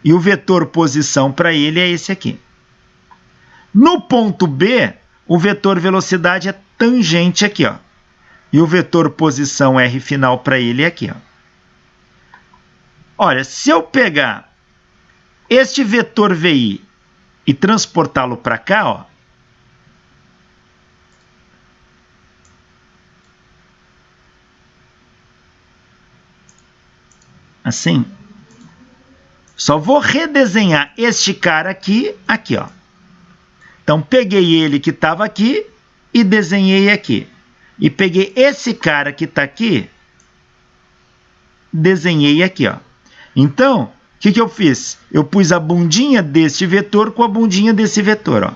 A: E o vetor posição para ele é esse aqui. No ponto B, o vetor velocidade é tangente aqui, ó. E o vetor posição R final para ele é aqui, ó. Olha, se eu pegar este vetor VI e transportá-lo para cá, ó, assim, só vou redesenhar este cara aqui, aqui, ó. Então, peguei ele que estava aqui e desenhei aqui. E peguei esse cara que está aqui, desenhei aqui, ó. Então, o que eu fiz? Eu pus a bundinha deste vetor com a bundinha desse vetor, ó.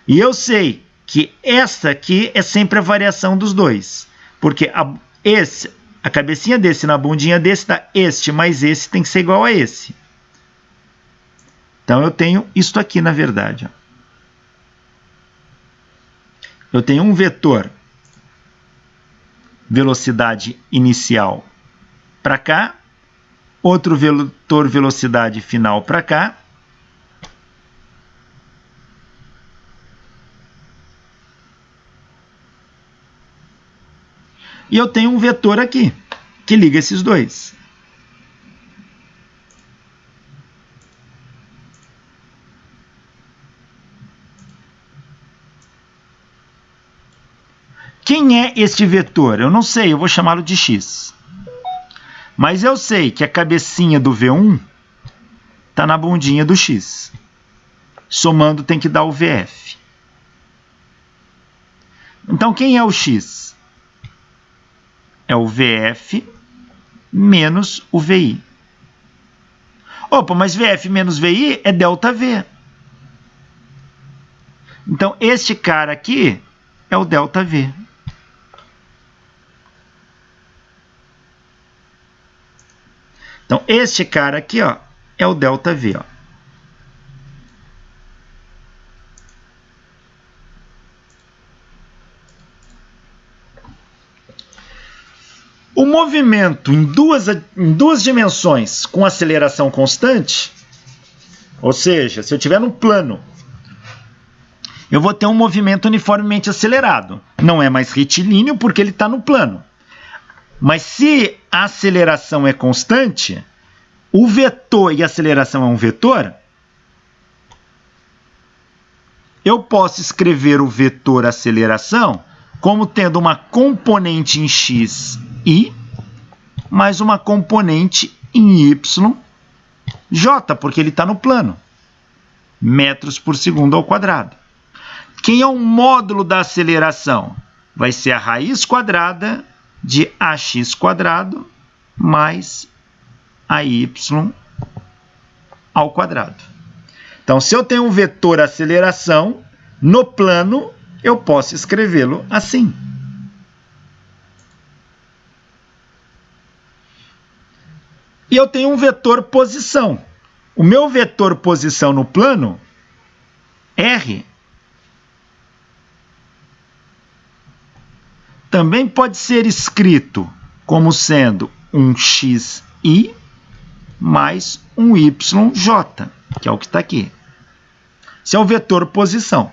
A: E eu sei que essa aqui é sempre a variação dos dois. Porque a cabecinha desse na bundinha desse dá este mais esse tem que ser igual a esse. Então, eu tenho isto aqui, na verdade. Ó. Eu tenho um vetor velocidade inicial para cá, outro vetor velocidade final para cá, e eu tenho um vetor aqui, que liga esses dois. Quem é este vetor? Eu não sei, eu vou chamá-lo de x. Mas eu sei que a cabecinha do V1 está na bundinha do x. Somando tem que dar o VF. Então, quem é o x? É o VF menos o VI. Opa, mas VF menos VI é ΔV. Então, este cara aqui é o ΔV. Então, este cara aqui, ó, é o ΔV. Ó. O movimento em duas dimensões com aceleração constante, ou seja, se eu estiver no plano, eu vou ter um movimento uniformemente acelerado. Não é mais retilíneo porque ele está no plano. Mas se a aceleração é constante, o vetor e a aceleração é um vetor, eu posso escrever o vetor aceleração como tendo uma componente em x, y, mais uma componente em y, j, porque ele está no plano. Metros por segundo ao quadrado. Quem é o módulo da aceleração? Vai ser a raiz quadrada de ax quadrado mais ay ao quadrado. Então, se eu tenho um vetor aceleração, no plano, eu posso escrevê-lo assim. E eu tenho um vetor posição. O meu vetor posição no plano, R, também pode ser escrito como sendo um xi mais um yj, que é o que está aqui. Esse é o vetor posição.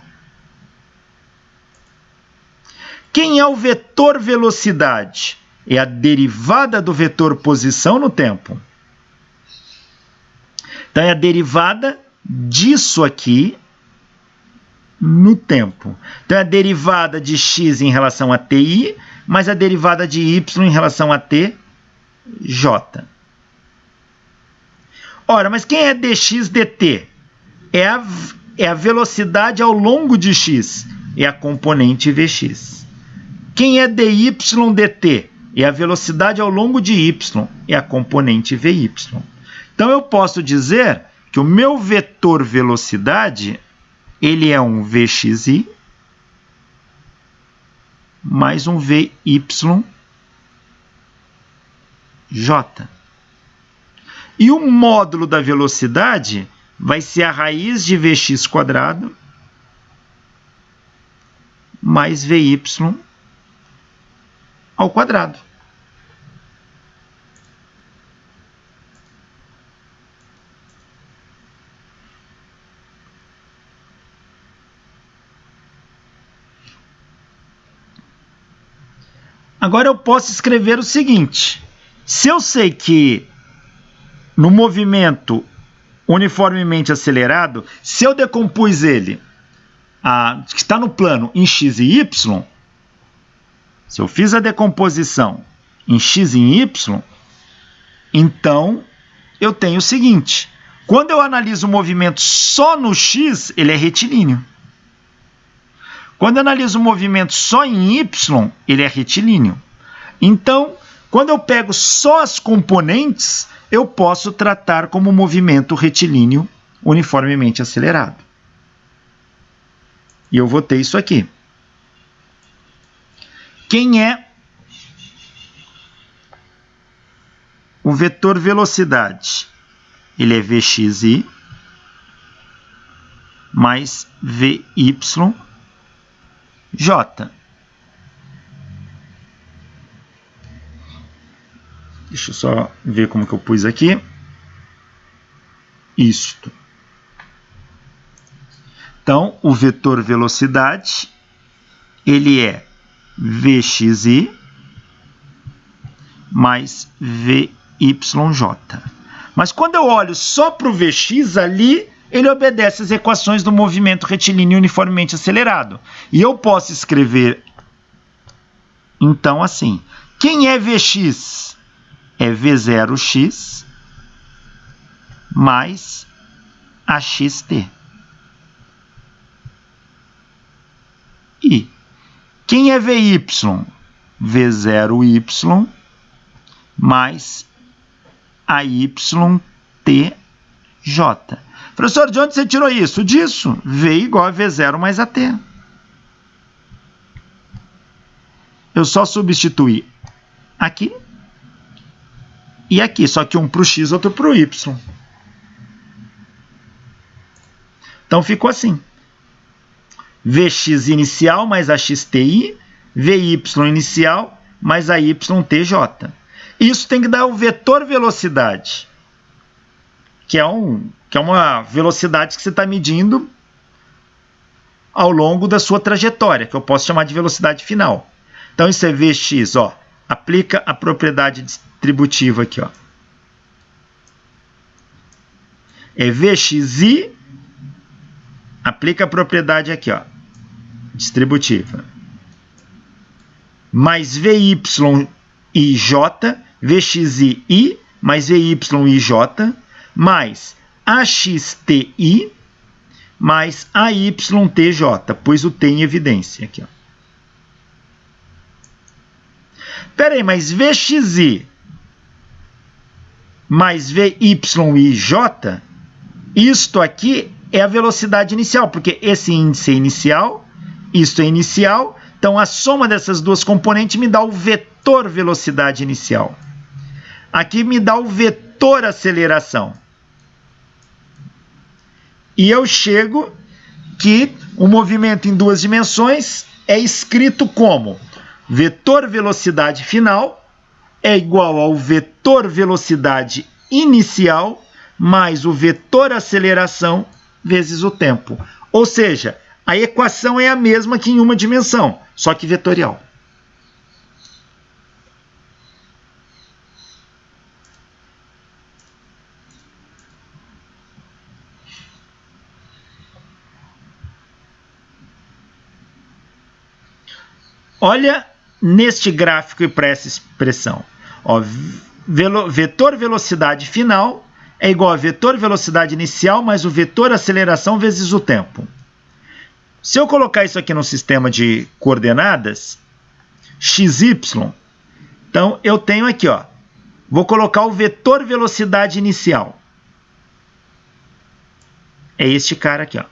A: Quem é o vetor velocidade? É a derivada do vetor posição no tempo. Então, é a derivada disso aqui no tempo. Então, é a derivada de x em relação a ti, mais a derivada de y em relação a tj. Ora, mas quem é dx dt? É a velocidade ao longo de x, é a componente vx. Quem é dy dt? É a velocidade ao longo de y, é a componente vy. Então, eu posso dizer que o meu vetor velocidade, ele é um vxi mais um vyj. E o módulo da velocidade vai ser a raiz de vx² mais vy ao quadrado. Agora eu posso escrever o seguinte: se eu sei que no movimento uniformemente acelerado, se eu decompus ele, que está no plano, em x e y, se eu fiz a decomposição em x e em y, então eu tenho o seguinte: quando eu analiso o movimento só no x, ele é retilíneo. Quando eu analiso o movimento só em y, ele é retilíneo. Então, quando eu pego só as componentes, eu posso tratar como movimento retilíneo uniformemente acelerado. E eu vou ter isso aqui. Quem é o vetor velocidade? Ele é vxi mais vyj. Deixa eu só ver como que eu pus aqui. Isto. Então, o vetor velocidade, ele é vxi mais vyj. Mas quando eu olho só para o vx ali, ele obedece às equações do movimento retilíneo uniformemente acelerado. E eu posso escrever, então, assim: quem é vx? É v0x mais axt. E quem é vy? v0y mais aytj. Professor, de onde você tirou isso? Disso. V igual a V0 mais AT. Eu só substituí aqui e aqui, só que um para o x, outro para o y. Então, ficou assim. Vx inicial mais axti, Vy inicial mais aytj. Isso tem que dar o vetor velocidade, que é uma velocidade que você está medindo ao longo da sua trajetória, que eu posso chamar de velocidade final. Então, isso é Vx, ó, aplica a propriedade distributiva aqui, ó. É Vxi, aplica a propriedade aqui, ó, distributiva. Mais Vyij, Vxi mais Vyij, mais AXTI mais AYTJ, pois o T em evidência aqui, ó. Espera aí, mas Vxi mais VYIJ, isto aqui é a velocidade inicial, porque esse índice é inicial, isto é inicial, então a soma dessas duas componentes me dá o vetor velocidade inicial. Aqui me dá o vetor aceleração. E eu chego que o movimento em duas dimensões é escrito como vetor velocidade final é igual ao vetor velocidade inicial mais o vetor aceleração vezes o tempo. Ou seja, a equação é a mesma que em uma dimensão, só que vetorial. Olha neste gráfico e para essa expressão. Ó, vetor velocidade final é igual a vetor velocidade inicial mais o vetor aceleração vezes o tempo. Se eu colocar isso aqui no sistema de coordenadas, xy, então eu tenho aqui, ó, vou colocar o vetor velocidade inicial. É este cara aqui, ó.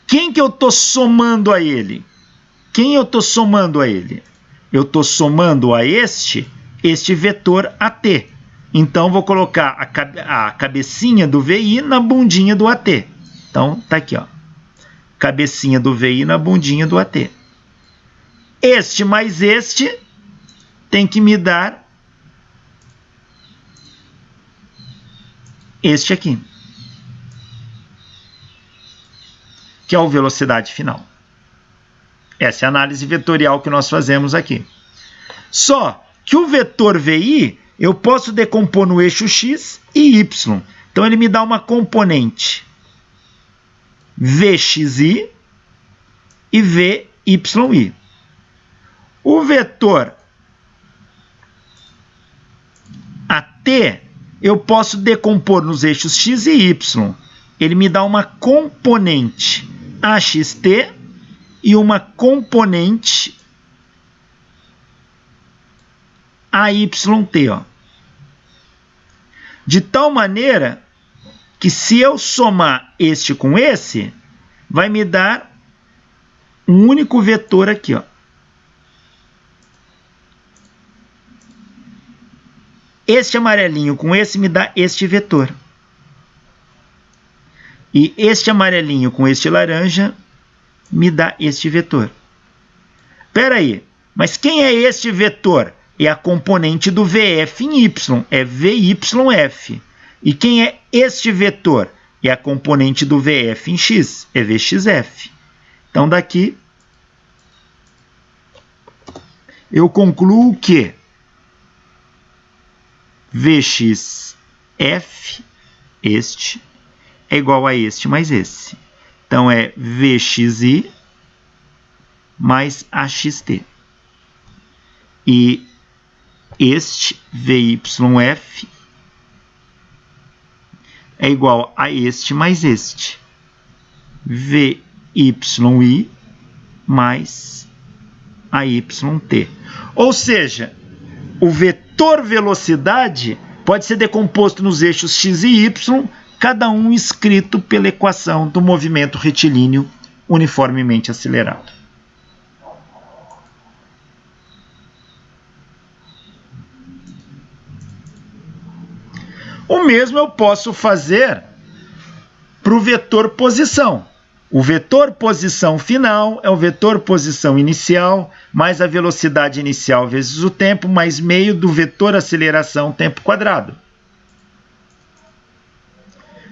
A: Quem que eu estou somando a ele? Quem eu estou somando a ele? Eu estou somando a este vetor AT. Então, vou colocar a cabecinha do VI na bundinha do AT. Então, tá aqui, ó. Cabecinha do VI na bundinha do AT. Este mais este tem que me dar este aqui, que é o velocidade final. Essa é a análise vetorial que nós fazemos aqui. Só que o vetor VI eu posso decompor no eixo x e y. Então, ele me dá uma componente VXI e VYI. O vetor AT eu posso decompor nos eixos x e y. Ele me dá uma componente AXT e uma componente AYT. Ó. De tal maneira que se eu somar este com esse, vai me dar um único vetor aqui. Ó. Este amarelinho com esse me dá este vetor. E este amarelinho com este laranja me dá este vetor. Espera aí, mas quem é este vetor? É a componente do VF em Y, é VYF. E quem é este vetor? É a componente do VF em X, é VXF. Então, daqui, eu concluo que VXF, este, é igual a este mais esse. Então, é VXI mais AXT. E este VYF é igual a este mais este. VYI mais AYT. Ou seja, o vetor velocidade pode ser decomposto nos eixos x e y, cada um escrito pela equação do movimento retilíneo uniformemente acelerado. O mesmo eu posso fazer para o vetor posição. O vetor posição final é o vetor posição inicial, mais a velocidade inicial vezes o tempo, mais meio do vetor aceleração tempo quadrado.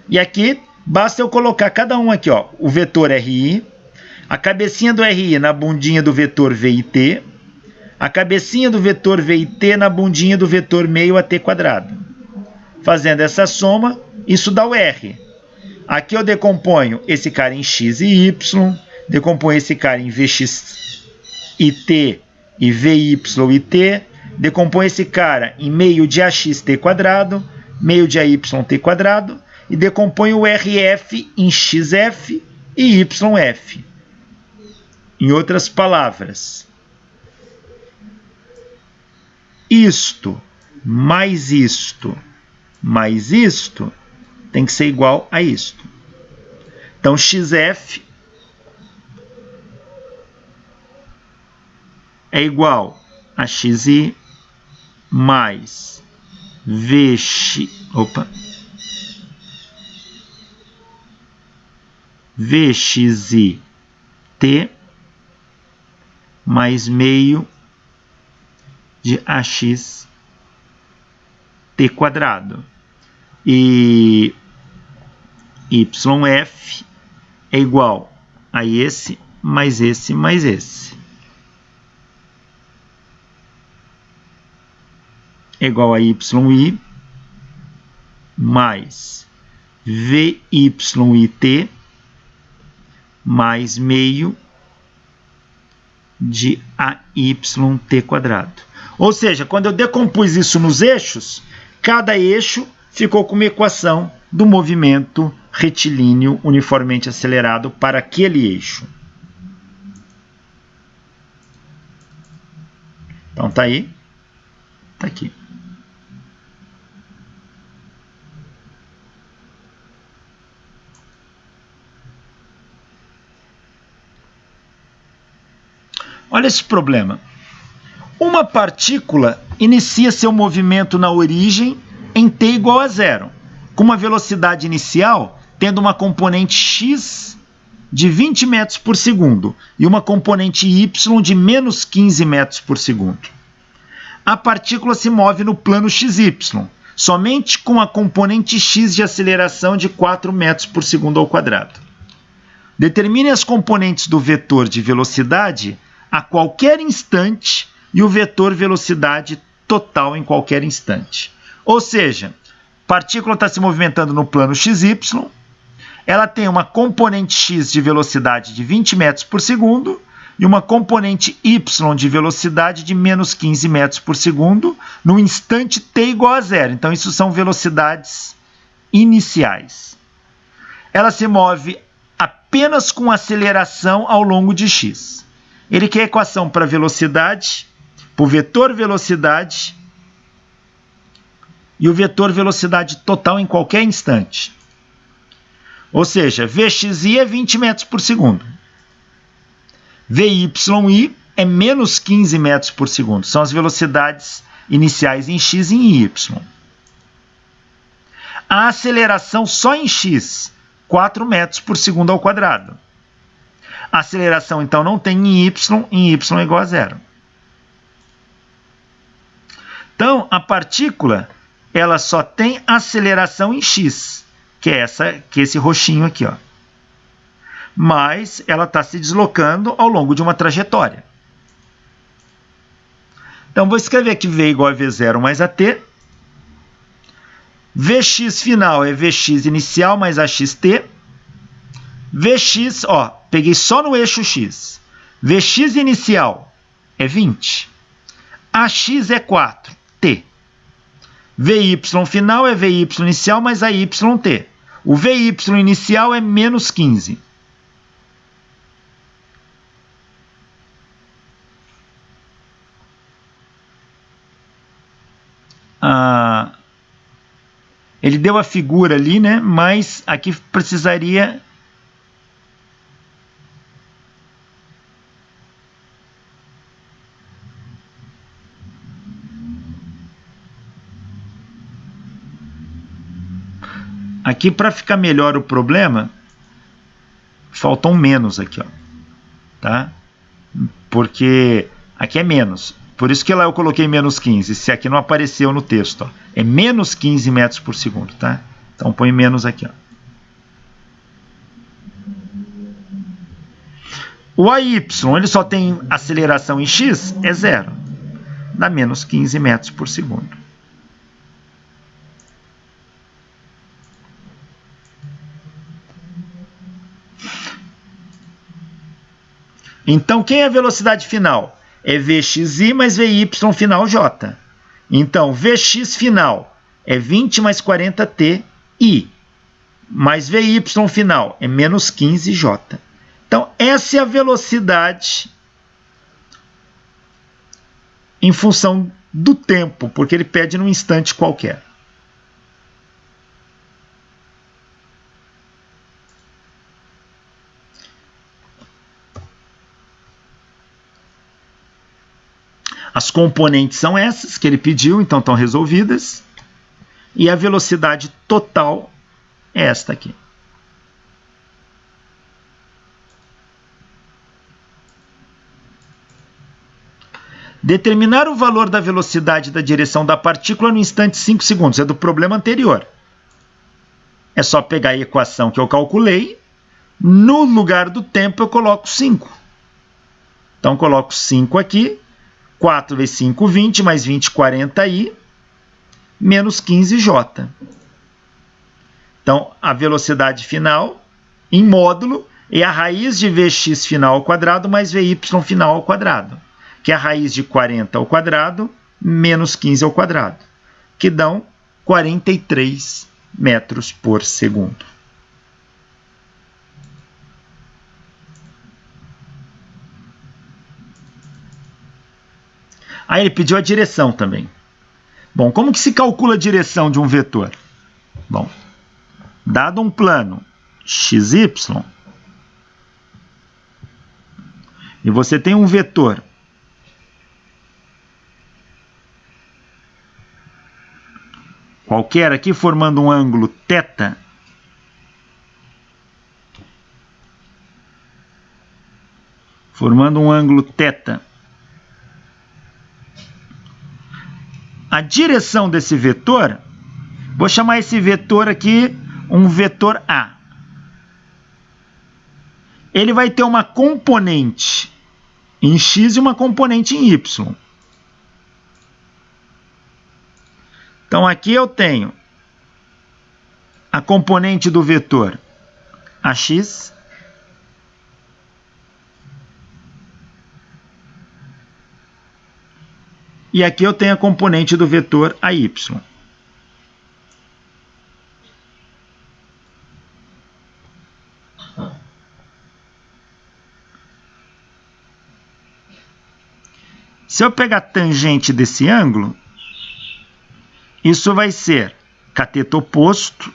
A: E aqui, basta eu colocar cada um aqui, ó, o vetor RI, a cabecinha do RI na bundinha do vetor VIT, a cabecinha do vetor VIT na bundinha do vetor meio AT quadrado. Fazendo essa soma, isso dá o R. Aqui eu decomponho esse cara em X e Y, decomponho esse cara em VXIT e VYIT, decomponho esse cara em meio de AXT quadrado, meio de AYT quadrado, e decomponho o RF em XF e YF. Em outras palavras, isto mais isto mais isto tem que ser igual a isto. Então, XF é igual a XI mais VXIT mais meio de AXT quadrado. E YF é igual a esse mais esse mais esse. É igual a YI mais VYIT mais meio de AYT². Ou seja, quando eu decompus isso nos eixos, cada eixo ficou com uma equação do movimento retilíneo uniformemente acelerado para aquele eixo. Então tá aí, tá aqui. Olha esse problema. Uma partícula inicia seu movimento na origem em t igual a 0, com uma velocidade inicial tendo uma componente x de 20 metros por segundo e uma componente y de menos 15 metros por segundo. A partícula se move no plano xy, somente com a componente x de aceleração de 4 metros por segundo ao quadrado. Determine as componentes do vetor de velocidade a qualquer instante e o vetor velocidade total em qualquer instante. Ou seja, a partícula está se movimentando no plano xy, ela tem uma componente x de velocidade de 20 metros por segundo e uma componente y de velocidade de menos 15 metros por segundo no instante t igual a 0. Então, isso são velocidades iniciais. Ela se move apenas com aceleração ao longo de x. Ele quer a equação para velocidade, para o vetor velocidade e o vetor velocidade total em qualquer instante. Ou seja, Vxi é 20 metros por segundo. Vyi é menos 15 metros por segundo. São as velocidades iniciais em x e em y. A aceleração só em x, 4 metros por segundo ao quadrado. A aceleração, então, não tem em y é igual a 0. Então, a partícula ela só tem aceleração em x, que é esse roxinho aqui, ó. Mas ela está se deslocando ao longo de uma trajetória. Então, vou escrever aqui V igual a V0 mais AT. Vx final é Vx inicial mais AXT. Vx, ó, peguei só no eixo x. Vx inicial é 20. AX é 4, T. Vy final é Vy inicial mais AYT. O Vy inicial é menos 15. Ele deu a figura ali, né? Mas aqui precisaria... Aqui, para ficar melhor o problema, faltam menos aqui, ó, tá? Porque aqui é menos. Por isso que lá eu coloquei menos 15. Se aqui não apareceu no texto, ó, é menos 15 metros por segundo, tá? Então põe menos aqui, ó. O AY, ele só tem aceleração em x, é 0. Dá menos 15 metros por segundo. Então, quem é a velocidade final? É Vxi mais Vy final J. Então, Vx final é 20 mais 40t I, mais Vy final é menos 15j. Então, essa é a velocidade em função do tempo, porque ele pede num instante qualquer. As componentes são essas que ele pediu, então estão resolvidas. E a velocidade total é esta aqui. Determinar o valor da velocidade da direção da partícula no instante 5 segundos. É do problema anterior. É só pegar a equação que eu calculei. No lugar do tempo eu coloco 5. Então coloco 5 aqui. 4 vezes 5, 20, mais 20, 40i, menos 15j. Então, a velocidade final, em módulo, é a raiz de Vx final ao quadrado mais Vy final ao quadrado, que é a raiz de 40 ao quadrado menos 15 ao quadrado, que dão 43 metros por segundo. Aí ele pediu a direção também. Bom, como que se calcula a direção de um vetor? Bom, dado um plano xy, e você tem um vetor qualquer aqui formando um ângulo θ, a direção desse vetor, vou chamar esse vetor aqui um vetor A. Ele vai ter uma componente em x e uma componente em y. Então aqui eu tenho a componente do vetor AX e aqui eu tenho a componente do vetor AY. Se eu pegar a tangente desse ângulo, isso vai ser cateto oposto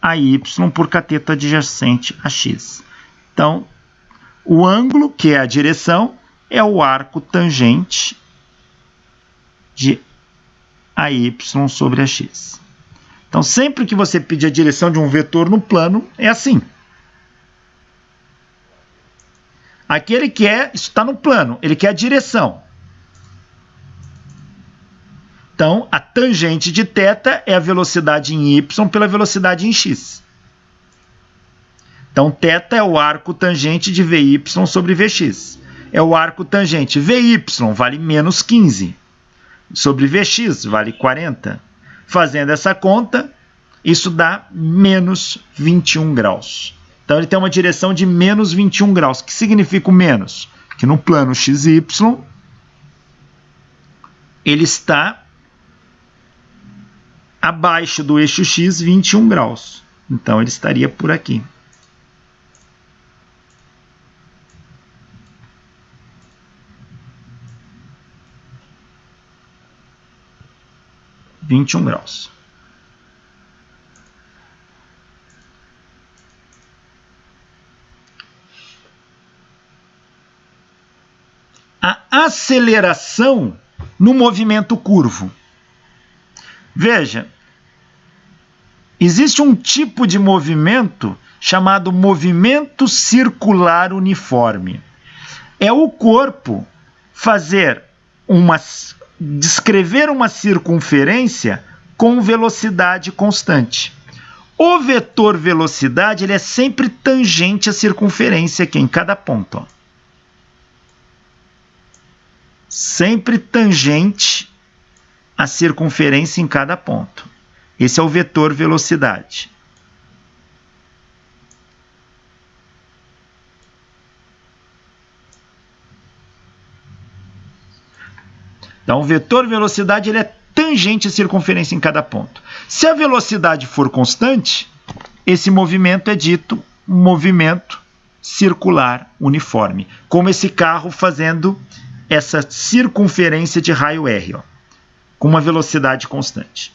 A: a y por cateto adjacente a x. Então, o ângulo, que é a direção, é o arco tangente de AY sobre AX. Então, sempre que você pedir a direção de um vetor no plano, é assim. Aqui ele quer, isso está no plano, ele quer a direção. Então, a tangente de θ é a velocidade em y pela velocidade em x. Então, θ é o arco tangente de Vy sobre Vx. É o arco tangente. Vy vale menos 15. Sobre Vx vale 40. Fazendo essa conta, isso dá menos 21 graus. Então, ele tem uma direção de menos 21 graus. O que significa o menos? Que no plano xy, ele está abaixo do eixo x 21 graus. Então, ele estaria por aqui. graus. A aceleração no movimento curvo. Veja, existe um tipo de movimento chamado movimento circular uniforme. É o corpo descrever uma circunferência com velocidade constante. O vetor velocidade ele é sempre tangente à circunferência aqui em cada ponto. Ó. Sempre tangente à circunferência em cada ponto. Esse é o vetor velocidade. Então, o vetor velocidade ele é tangente à circunferência em cada ponto. Se a velocidade for constante, esse movimento é dito movimento circular uniforme, como esse carro fazendo essa circunferência de raio R, ó, com uma velocidade constante.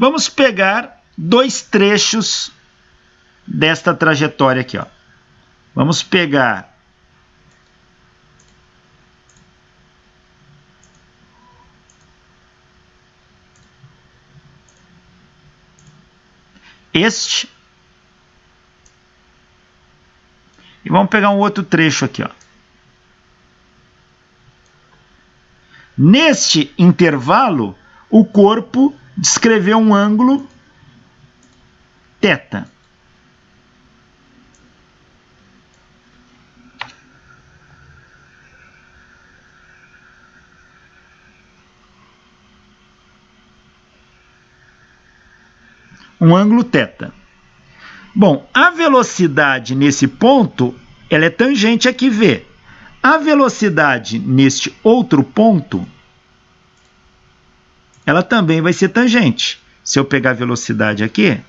A: Vamos pegar dois trechos desta trajetória aqui. Ó. Vamos pegar este e vamos pegar um outro trecho aqui. Ó. Neste intervalo, o corpo descreveu um ângulo θ. um ângulo θ. Bom, a velocidade nesse ponto, ela é tangente aqui V. A velocidade neste outro ponto, ela também vai ser tangente. Se eu pegar a velocidade aqui,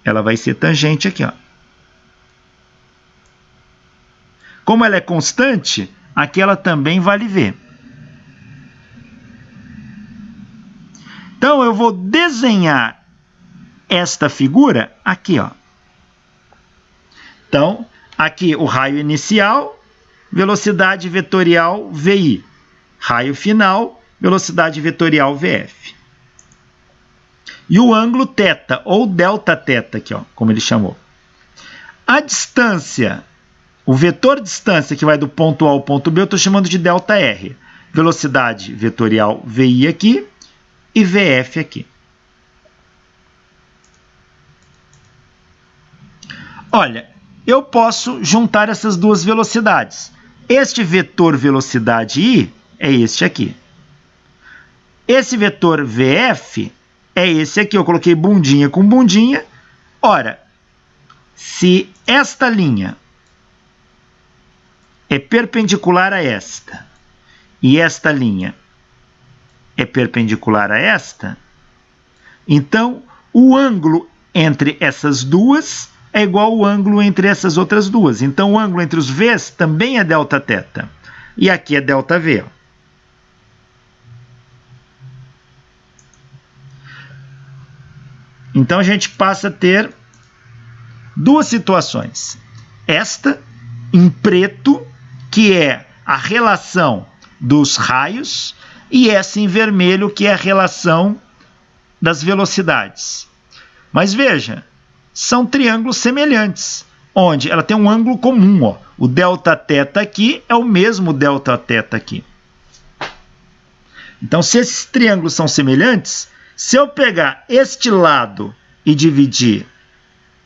A: ela vai ser tangente aqui, ó. Como ela é constante, aqui ela também vale V. Então, eu vou desenhar esta figura aqui, ó. Então, aqui o raio inicial, velocidade vetorial VI. Raio final, velocidade vetorial VF. E o ângulo θ, ou Δθ aqui, ó, como ele chamou. A distância, o vetor distância que vai do ponto A ao ponto B, eu estou chamando de ΔR. Velocidade vetorial VI aqui e VF aqui. Olha, eu posso juntar essas duas velocidades. Este vetor velocidade I é este aqui. Esse vetor VF é esse aqui. Eu coloquei bundinha com bundinha. Ora, se esta linha é perpendicular a esta e esta linha é perpendicular a esta, então o ângulo entre essas duas é igual ao ângulo entre essas outras duas. Então, o ângulo entre os V's também é Δθ. E aqui é ΔV. Então, a gente passa a ter duas situações. Esta, em preto, que é a relação dos raios, e essa em vermelho, que é a relação das velocidades. Mas veja, são triângulos semelhantes, onde ela tem um ângulo comum, ó. O Δθ aqui é o mesmo Δθ aqui. Então, se esses triângulos são semelhantes, se eu pegar este lado e dividir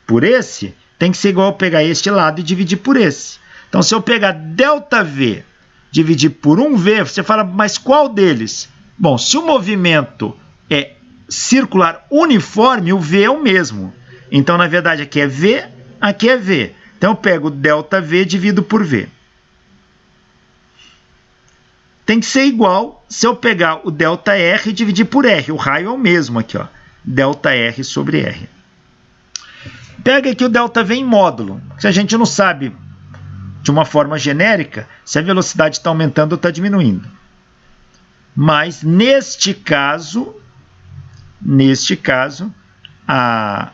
A: por esse, tem que ser igual a pegar este lado e dividir por esse. Então, se eu pegar ΔV, dividir por 1V, você fala, mas qual deles? Bom, se o movimento é circular uniforme, o V é o mesmo. Então, na verdade, aqui é V, aqui é V. Então, eu pego ΔV e divido por V. Tem que ser igual se eu pegar o ΔR e dividir por R. O raio é o mesmo aqui, ó. ΔR sobre R. Pega aqui o ΔV em módulo. Se a gente não sabe, de uma forma genérica, se a velocidade está aumentando ou está diminuindo. Mas, neste caso, a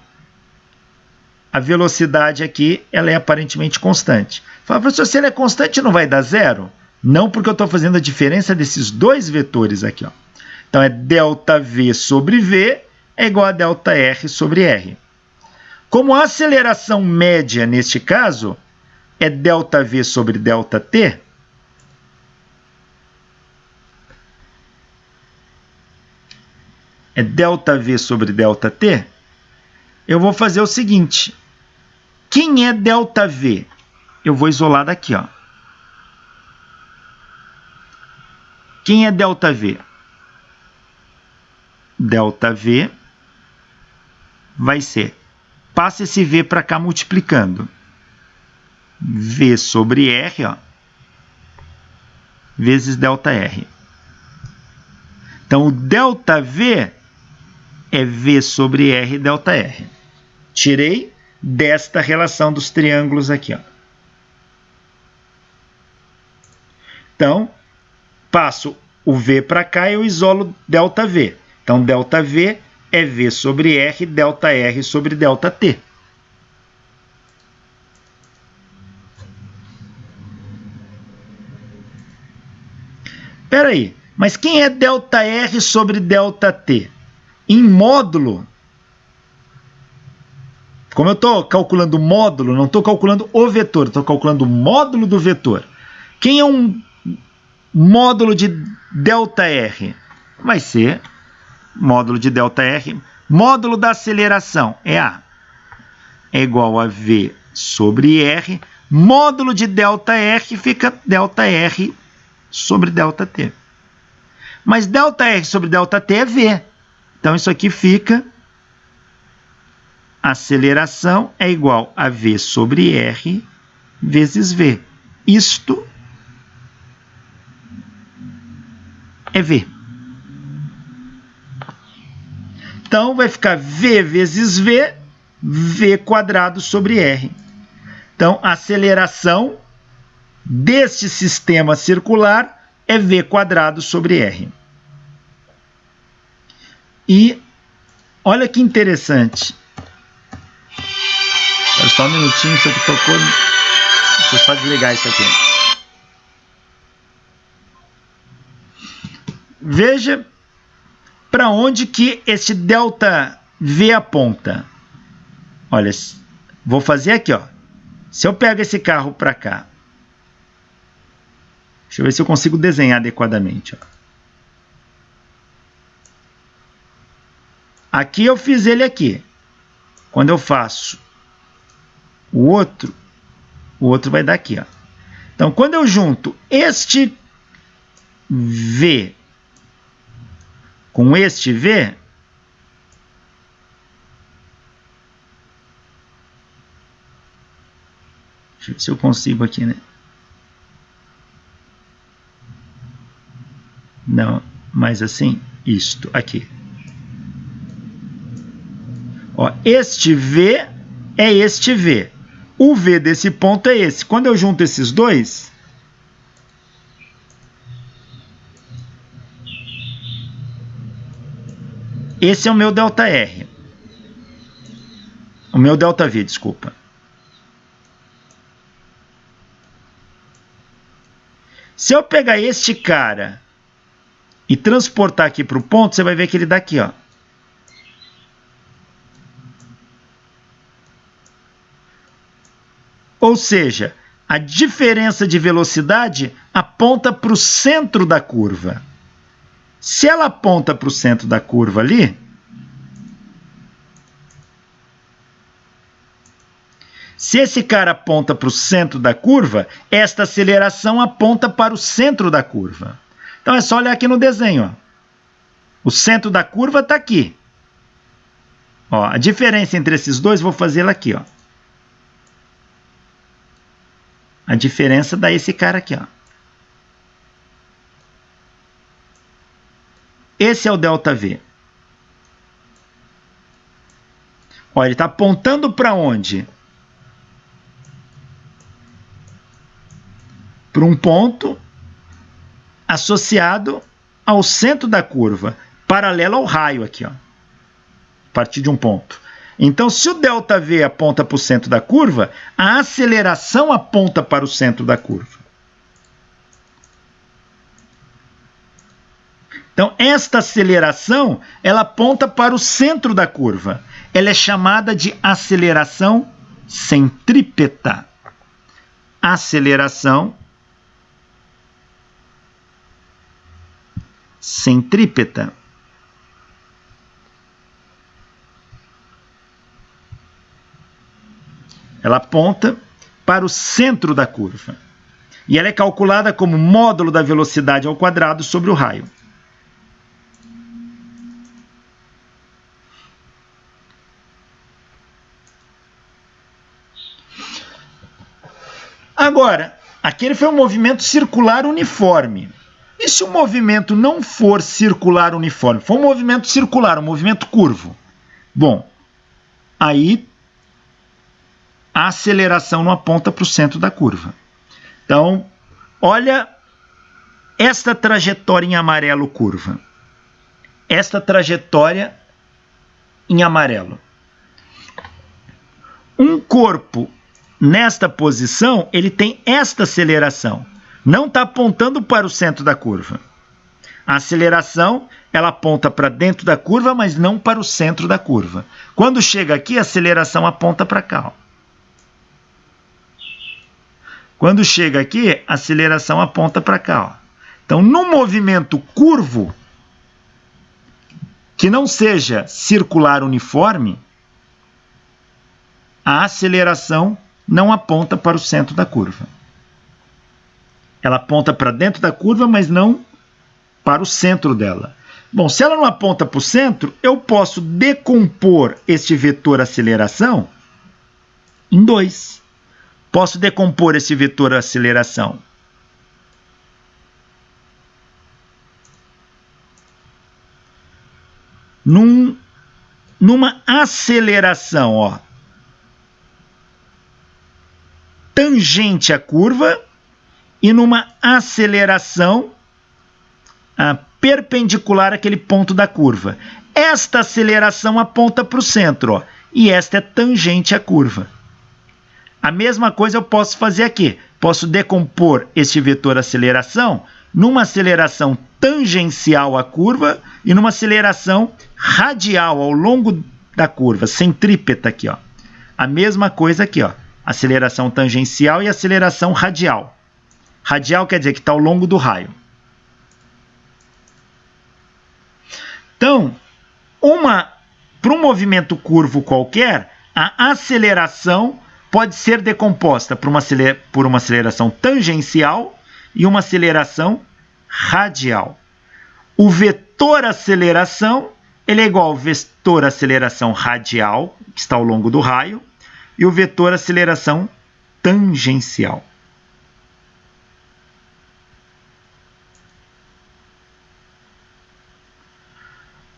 A: velocidade aqui ela é aparentemente constante. Fala, professor, se ela é constante não vai dar zero? Não, porque eu estou fazendo a diferença desses dois vetores aqui, ó. Então, é ΔV sobre V é igual a ΔR sobre R. Como a aceleração média, neste caso, é ΔV sobre ΔT, é ΔV sobre ΔT, eu vou fazer o seguinte. Quem é ΔV? Eu vou isolar daqui, ó. Quem é ΔV? ΔV vai ser, passa esse V para cá multiplicando. V sobre R, ó, vezes ΔR. Então, o ΔV é V sobre R ΔR. Tirei desta relação dos triângulos aqui, ó. Então, passo o V para cá e eu isolo ΔV. Então, ΔV é V sobre R, ΔR sobre ΔT. Espera aí, mas quem é ΔR sobre ΔT? Em módulo, como eu estou calculando o módulo, não estou calculando o vetor, estou calculando o módulo do vetor. Quem é um módulo de ΔR? Vai ser módulo de ΔR, módulo da aceleração é A. É igual a V sobre R, módulo de ΔR fica ΔR sobre ΔT. Mas ΔR sobre ΔT é V. Então, isso aqui fica aceleração é igual a V sobre R vezes V. Isto é V. Então, vai ficar V vezes V, V quadrado sobre R. Então, a aceleração deste sistema circular é V quadrado sobre R. E olha que interessante. Espera só um minutinho, isso aqui tocou. Deixa eu só desligar isso aqui. Veja para onde que esse ΔV aponta. Olha, vou fazer aqui, ó. Se eu pego esse carro para cá, deixa eu ver se eu consigo desenhar adequadamente, ó. Aqui eu fiz ele aqui. Quando eu faço o outro vai dar aqui, ó. Então, quando eu junto este V com este V, deixa eu ver se eu consigo aqui, né? Não, mas assim, isto aqui. Ó, este V é este V. O V desse ponto é esse. Quando eu junto esses dois, esse é o meu ΔR. O meu ΔV, desculpa. Se eu pegar este cara e transportar aqui para o ponto, você vai ver que ele dá aqui, ó. Ou seja, a diferença de velocidade aponta para o centro da curva. Se ela aponta para o centro da curva ali, se esse cara aponta para o centro da curva, esta aceleração aponta para o centro da curva. Então é só olhar aqui no desenho, ó. O centro da curva está aqui. Ó, a diferença entre esses dois, vou fazê-la aqui, ó. A diferença dá esse cara aqui, ó. Esse é o ΔV. Ó, ele está apontando para onde? Para um ponto associado ao centro da curva, paralelo ao raio aqui, ó. A partir de um ponto. Então, se o ΔV aponta para o centro da curva, a aceleração aponta para o centro da curva. Então, esta aceleração, ela aponta para o centro da curva. Ela é chamada de aceleração centrípeta. Aceleração centrípeta. Ela aponta para o centro da curva. E ela é calculada como módulo da velocidade ao quadrado sobre o raio. Agora, aquele foi um movimento circular uniforme. E se o movimento não for circular uniforme? For um movimento circular, um movimento curvo. Bom, aí a aceleração não aponta para o centro da curva. Então, olha esta trajetória em amarelo curva. Esta trajetória em amarelo. Um corpo nesta posição, ele tem esta aceleração. Não está apontando para o centro da curva. A aceleração, ela aponta para dentro da curva, mas não para o centro da curva. Quando chega aqui, a aceleração aponta para cá, ó. Quando chega aqui, a aceleração aponta para cá, ó. Então, no movimento curvo, que não seja circular uniforme, a aceleração não aponta para o centro da curva. Ela aponta para dentro da curva, mas não para o centro dela. Bom, se ela não aponta para o centro, eu posso decompor este vetor aceleração em 2. Posso decompor esse vetor aceleração numa aceleração, ó, tangente à curva e numa aceleração perpendicular àquele ponto da curva. Esta aceleração aponta para o centro, ó, e esta é tangente à curva. A mesma coisa eu posso fazer aqui. Posso decompor este vetor aceleração numa aceleração tangencial à curva e numa aceleração radial ao longo da curva, centrípeta aqui, ó. A mesma coisa aqui, ó. Aceleração tangencial e aceleração radial. Radial quer dizer que está ao longo do raio. Então, para um movimento curvo qualquer, a aceleração pode ser decomposta por uma aceleração tangencial e uma aceleração radial. O vetor aceleração ele é igual ao vetor aceleração radial, que está ao longo do raio, e o vetor aceleração tangencial.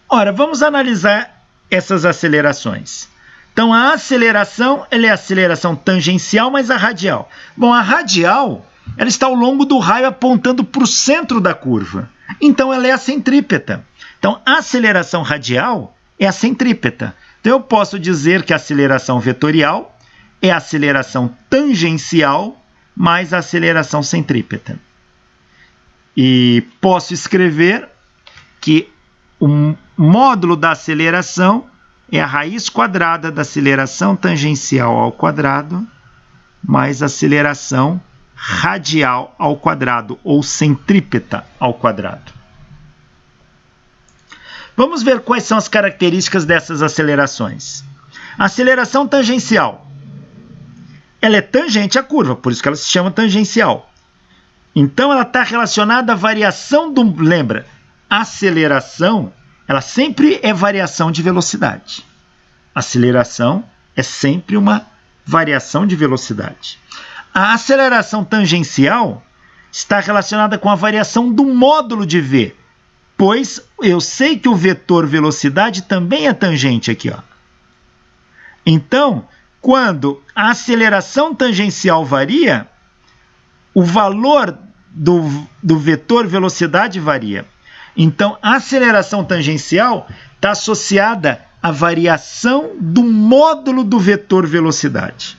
A: Ora, vamos analisar essas acelerações. Então, a aceleração ela é a aceleração tangencial mais a radial. Bom, a radial ela está ao longo do raio apontando para o centro da curva. Então, ela é a centrípeta. Então, a aceleração radial é a centrípeta. Então, eu posso dizer que a aceleração vetorial é a aceleração tangencial mais a aceleração centrípeta. E posso escrever que o módulo da aceleração é a raiz quadrada da aceleração tangencial ao quadrado mais a aceleração radial ao quadrado, ou centrípeta ao quadrado. Vamos ver quais são as características dessas acelerações. A aceleração tangencial, ela é tangente à curva, por isso que ela se chama tangencial. Então, ela está relacionada à variação do... Lembra, aceleração, ela sempre é variação de velocidade. Aceleração é sempre uma variação de velocidade. A aceleração tangencial está relacionada com a variação do módulo de v, pois eu sei que o vetor velocidade também é tangente aqui, ó. Então, quando a aceleração tangencial varia, o valor do vetor velocidade varia. Então, a aceleração tangencial está associada à variação do módulo do vetor velocidade.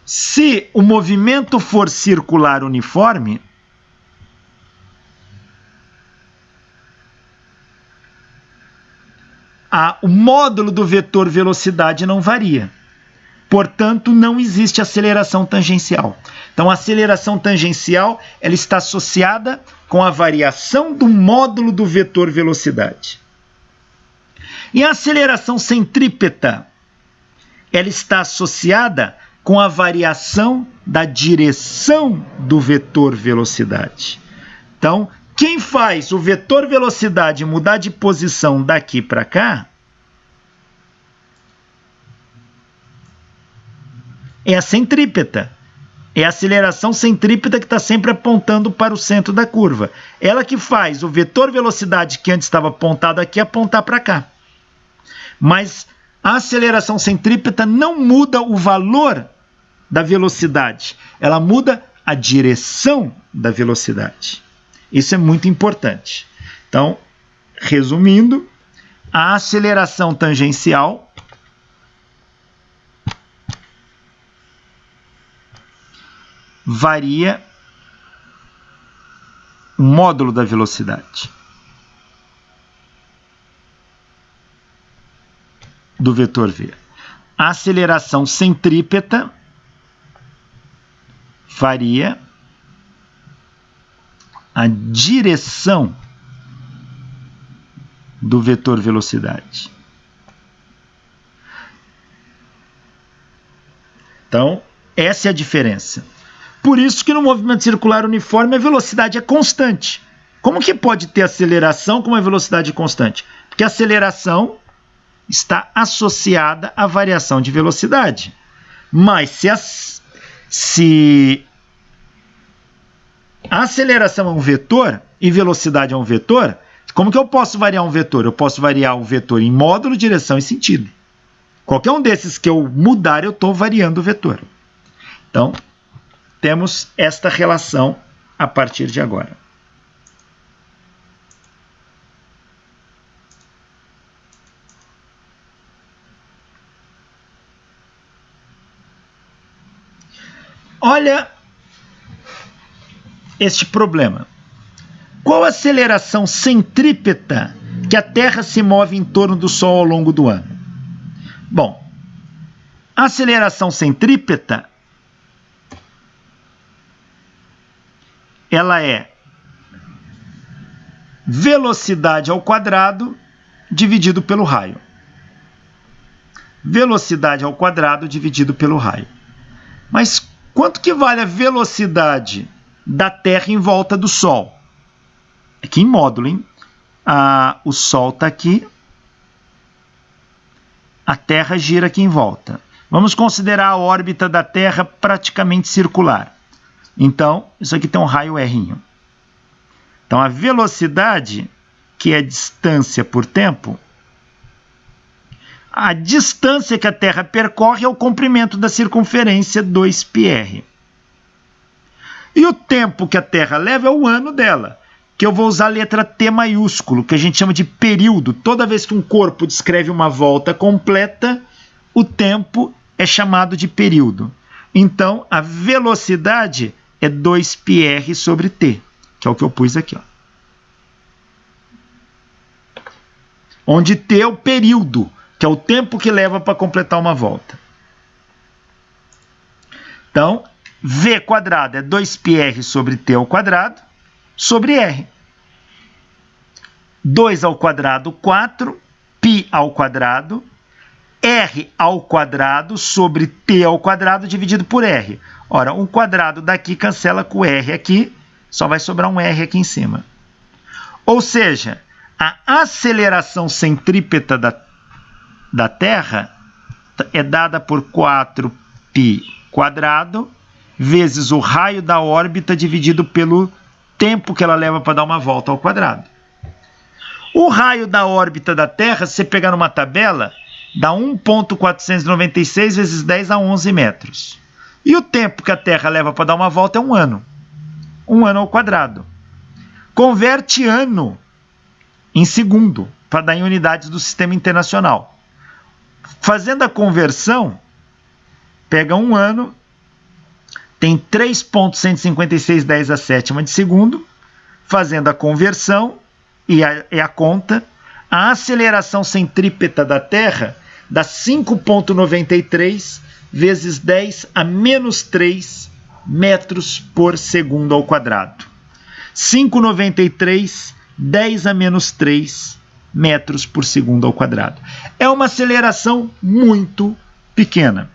A: Se o movimento for circular uniforme, o módulo do vetor velocidade não varia. Portanto, não existe aceleração tangencial. Então, a aceleração tangencial ela está associada com a variação do módulo do vetor velocidade. E a aceleração centrípeta, ela está associada com a variação da direção do vetor velocidade. Então, quem faz o vetor velocidade mudar de posição daqui para cá é a centrípeta. É a aceleração centrípeta que está sempre apontando para o centro da curva. Ela que faz o vetor velocidade que antes estava apontado aqui apontar para cá. Mas a aceleração centrípeta não muda o valor da velocidade. Ela muda a direção da velocidade. Isso é muito importante. Então, resumindo, a aceleração tangencial varia o módulo da velocidade do vetor v. A aceleração centrípeta varia a direção do vetor velocidade. Então, essa é a diferença. Por isso que no movimento circular uniforme a velocidade é constante. Como que pode ter aceleração com uma velocidade constante? Porque a aceleração está associada à variação de velocidade. Mas se a aceleração é um vetor e velocidade é um vetor, como que eu posso variar um vetor? Eu posso variar um vetor em módulo, direção e sentido. Qualquer um desses que eu mudar, eu estou variando o vetor. Então, temos esta relação a partir de agora. Olha este problema. Qual a aceleração centrípeta que a Terra se move em torno do Sol ao longo do ano? Bom, a aceleração centrípeta ela é velocidade ao quadrado dividido pelo raio. Velocidade ao quadrado dividido pelo raio. Mas quanto que vale a velocidade da Terra em volta do Sol? Aqui em módulo, hein? O Sol está aqui. A Terra gira aqui em volta. Vamos considerar a órbita da Terra praticamente circular. Então, isso aqui tem um raio R. Então, a velocidade, que é distância por tempo, a distância que a Terra percorre é o comprimento da circunferência 2πr. E o tempo que a Terra leva é o ano dela, que eu vou usar a letra T maiúsculo, que a gente chama de período. Toda vez que um corpo descreve uma volta completa, o tempo é chamado de período. Então, a velocidade é 2πr sobre t, que é o que eu pus aqui. Ó. Onde t é o período, que é o tempo que leva para completar uma volta. Então, v quadrado é 2πr sobre t ao quadrado, sobre r. 2 ao quadrado, 4, π ao quadrado, r ao quadrado sobre t ao quadrado dividido por r. Ora, um quadrado daqui cancela com o r aqui, só vai sobrar um r aqui em cima. Ou seja, a aceleração centrípeta da Terra é dada por 4π quadrado vezes o raio da órbita dividido pelo tempo que ela leva para dar uma volta ao quadrado. O raio da órbita da Terra, se você pegar numa tabela, dá 1,496 vezes 10 a 11 metros. E o tempo que a Terra leva para dar uma volta é um ano. Um ano ao quadrado. Converte ano em segundo, para dar em unidades do sistema internacional. Fazendo a conversão, pega um ano, tem 3,156 10 a sétima de segundo. Fazendo a conversão e a conta, a aceleração centrípeta da Terra dá 5,93 vezes 10 a menos 3 metros por segundo ao quadrado. 5,93, 10 a menos 3 metros por segundo ao quadrado. É uma aceleração muito pequena,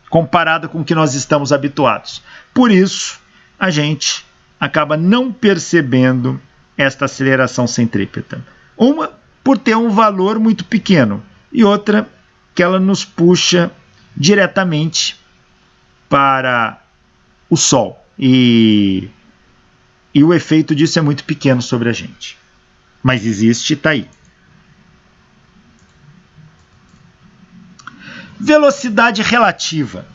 A: comparada com o que nós estamos habituados. Por isso, a gente acaba não percebendo esta aceleração centrípeta. Uma, por ter um valor muito pequeno, e outra, que ela nos puxa diretamente para o Sol. E o efeito disso é muito pequeno sobre a gente. Mas existe e está aí. Velocidade relativa.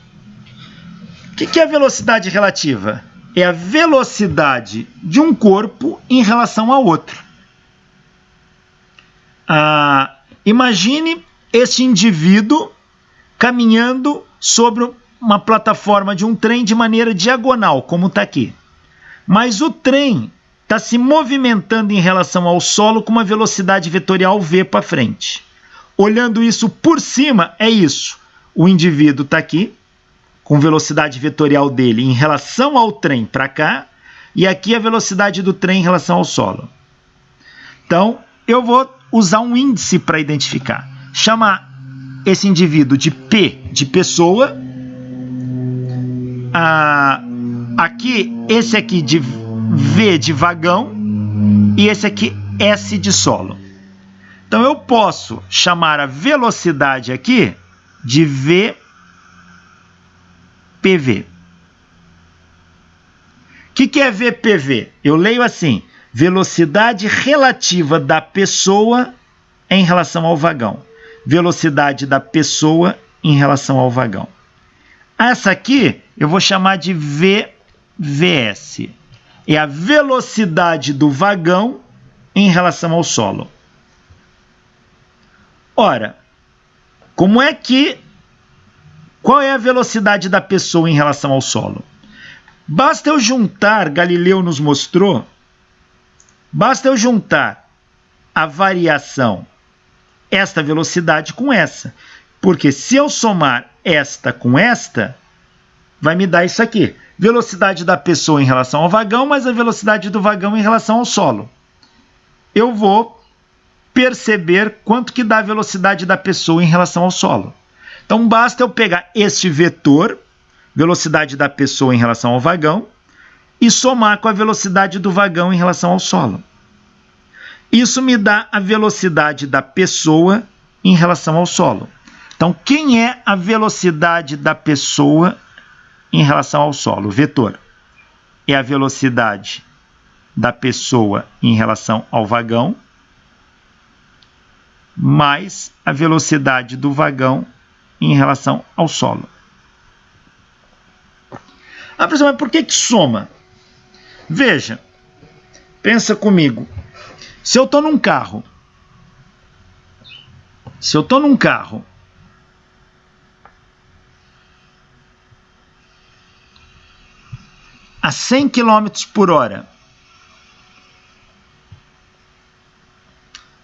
A: O que é a velocidade relativa? É a velocidade de um corpo em relação a outro. Imagine esse indivíduo caminhando sobre uma plataforma de um trem de maneira diagonal, como está aqui. Mas o trem está se movimentando em relação ao solo com uma velocidade vetorial v para frente. Olhando isso por cima, é isso. O indivíduo está aqui, com velocidade vetorial dele em relação ao trem para cá, e aqui a velocidade do trem em relação ao solo. Então, eu vou usar um índice para identificar. Chamar esse indivíduo de P de pessoa. Aqui, esse aqui de V de vagão. e esse aqui S de solo. Então eu posso chamar a velocidade aqui de VPV. O que é VPV? Eu leio assim: velocidade relativa da pessoa em relação ao vagão. Velocidade da pessoa em relação ao vagão. Essa aqui eu vou chamar de VVS. É a velocidade do vagão em relação ao solo. Ora, qual é a velocidade da pessoa em relação ao solo? Basta eu juntar, Galileu nos mostrou, basta eu juntar a variação, esta velocidade com essa. Porque se eu somar esta com esta, vai me dar isso aqui. Velocidade da pessoa em relação ao vagão, mais a velocidade do vagão em relação ao solo. Eu vou perceber quanto que dá a velocidade da pessoa em relação ao solo. Então basta eu pegar este vetor, velocidade da pessoa em relação ao vagão, e somar com a velocidade do vagão em relação ao solo. Isso me dá a velocidade da pessoa em relação ao solo. Então, quem é a velocidade da pessoa em relação ao solo? O vetor é a velocidade da pessoa em relação ao vagão, mais a velocidade do vagão em relação ao solo. Ah, professor, mas por que soma? Veja, pensa comigo. Se eu estou num carro, a 100 km por hora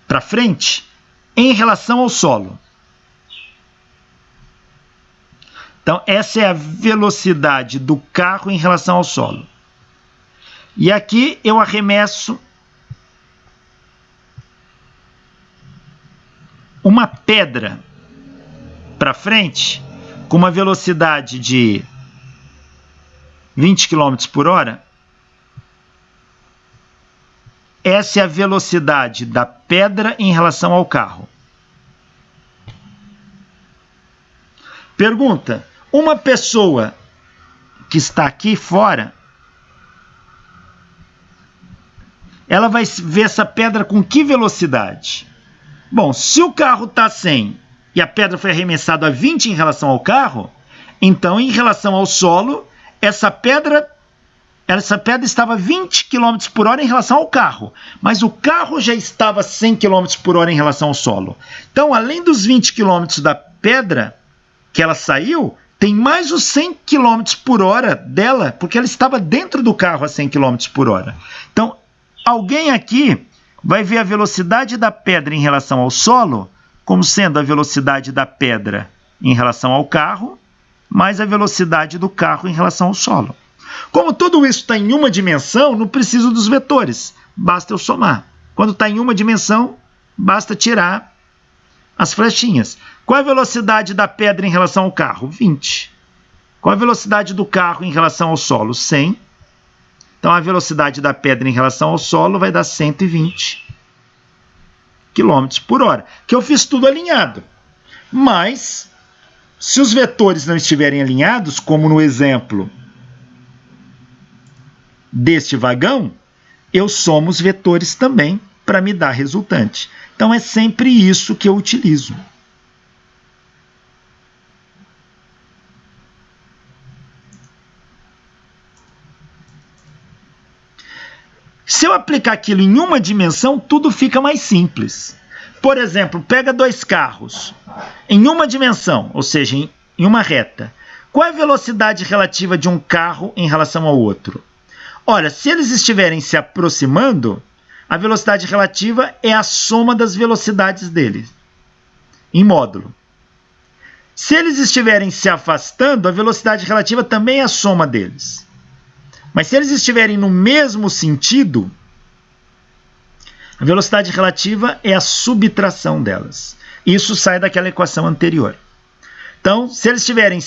A: para frente, em relação ao solo. Então, essa é a velocidade do carro em relação ao solo. E aqui eu arremesso uma pedra para frente com uma velocidade de 20 km por hora. Essa é a velocidade da pedra em relação ao carro. Pergunta: uma pessoa que está aqui fora, ela vai ver essa pedra com que velocidade? Bom, se o carro está a 100 e a pedra foi arremessada a 20 em relação ao carro, então em relação ao solo, essa pedra estava a 20 km por hora em relação ao carro, mas o carro já estava a 100 km por hora em relação ao solo. Então, além dos 20 km da pedra que ela saiu, tem mais os 100 km por hora dela, porque ela estava dentro do carro a 100 km por hora. Então, alguém aqui vai ver a velocidade da pedra em relação ao solo como sendo a velocidade da pedra em relação ao carro, mais a velocidade do carro em relação ao solo. Como tudo isso está em uma dimensão, não preciso dos vetores, basta eu somar. Quando está em uma dimensão, basta tirar as flechinhas. Qual é a velocidade da pedra em relação ao carro? 20. Qual é a velocidade do carro em relação ao solo? 100. Então, a velocidade da pedra em relação ao solo vai dar 120 km por hora. Que eu fiz tudo alinhado. Mas, se os vetores não estiverem alinhados, como no exemplo deste vagão, eu somo os vetores também para me dar resultante. Então, é sempre isso que eu utilizo. Se eu aplicar aquilo em uma dimensão, tudo fica mais simples. Por exemplo, pega dois carros em uma dimensão, ou seja, em uma reta. Qual é a velocidade relativa de um carro em relação ao outro? Olha, se eles estiverem se aproximando, a velocidade relativa é a soma das velocidades deles, em módulo. Se eles estiverem se afastando, a velocidade relativa também é a soma deles. Mas se eles estiverem no mesmo sentido, a velocidade relativa é a subtração delas. Isso sai daquela equação anterior. Então, se eles estiverem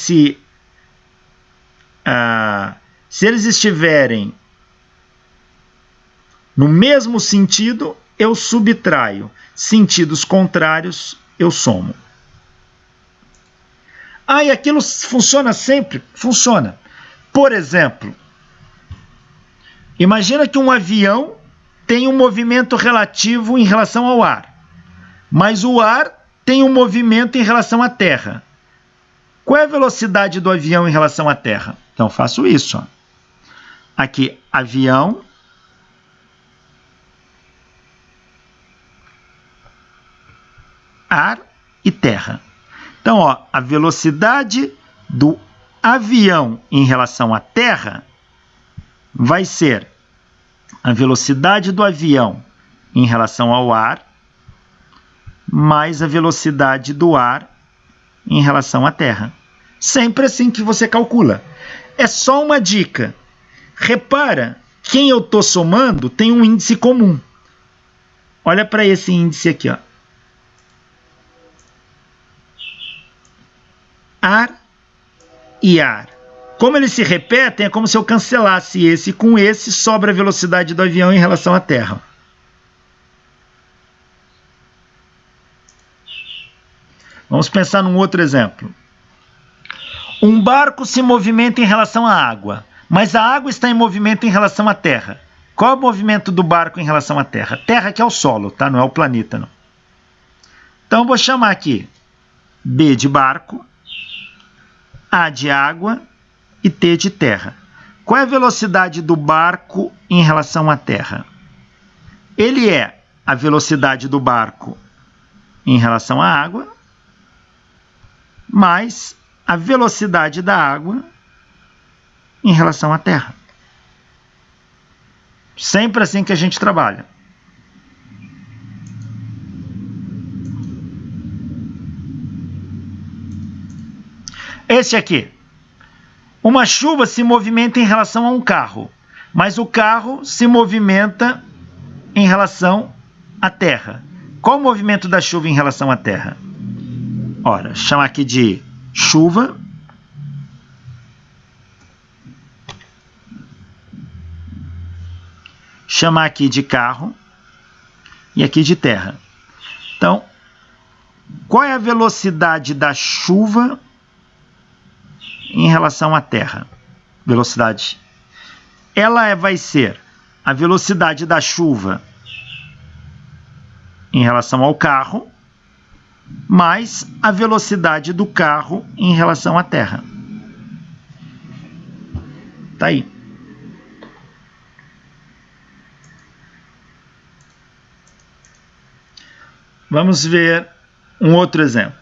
A: No mesmo sentido, eu subtraio. Sentidos contrários, eu somo. Ah, e aquilo funciona sempre? Funciona. Por exemplo, imagina que um avião tem um movimento relativo em relação ao ar, mas o ar tem um movimento em relação à Terra. Qual é a velocidade do avião em relação à Terra? Então, faço isso. Ó. Aqui, avião, ar e terra. Então, ó, a velocidade do avião em relação à Terra vai ser a velocidade do avião em relação ao ar mais a velocidade do ar em relação à Terra. Sempre assim que você calcula. É só uma dica. Repara, quem eu estou somando tem um índice comum. Olha para esse índice aqui, ó. Ar e ar. Como eles se repetem, é como se eu cancelasse esse com esse, sobra a velocidade do avião em relação à Terra. Vamos pensar num outro exemplo. Um barco se movimenta em relação à água, mas a água está em movimento em relação à Terra. Qual é o movimento do barco em relação à Terra? Terra que é o solo, tá? Não é o planeta, não. Então, eu vou chamar aqui B de barco, A de água e T de terra. Qual é a velocidade do barco em relação à Terra? Ele é a velocidade do barco em relação à água, mais a velocidade da água em relação à Terra. Sempre assim que a gente trabalha. Esse aqui. Uma chuva se movimenta em relação a um carro, mas o carro se movimenta em relação à Terra. Qual o movimento da chuva em relação à Terra? Ora, chama aqui de chuva. Chamar aqui de carro e aqui de terra. Então, qual é a velocidade da chuva em relação à Terra? Velocidade. Ela vai ser a velocidade da chuva em relação ao carro, mais a velocidade do carro em relação à Terra. Tá aí. Vamos ver um outro exemplo.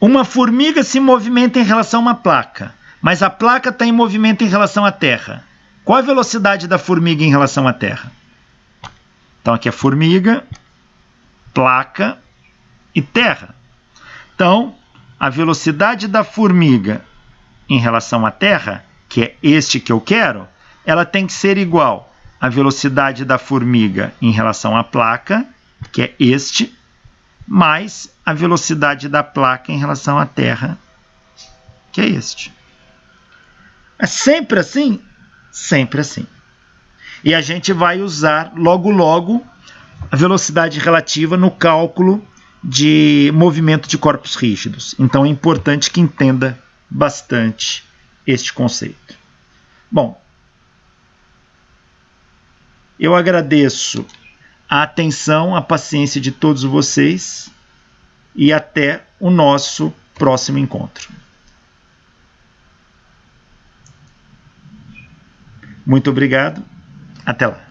A: Uma formiga se movimenta em relação a uma placa, mas a placa está em movimento em relação à Terra. Qual a velocidade da formiga em relação à Terra? Então, aqui é formiga, placa e terra. Então, a velocidade da formiga em relação à Terra, que é este que eu quero, ela tem que ser igual à velocidade da formiga em relação à placa, que é este, mais a velocidade da placa em relação à Terra, que é este. É sempre assim? Sempre assim. E a gente vai usar logo a velocidade relativa no cálculo de movimento de corpos rígidos. Então é importante que entenda bastante este conceito. Bom, eu agradeço a atenção, a paciência de todos vocês e até o nosso próximo encontro. Muito obrigado. Até lá.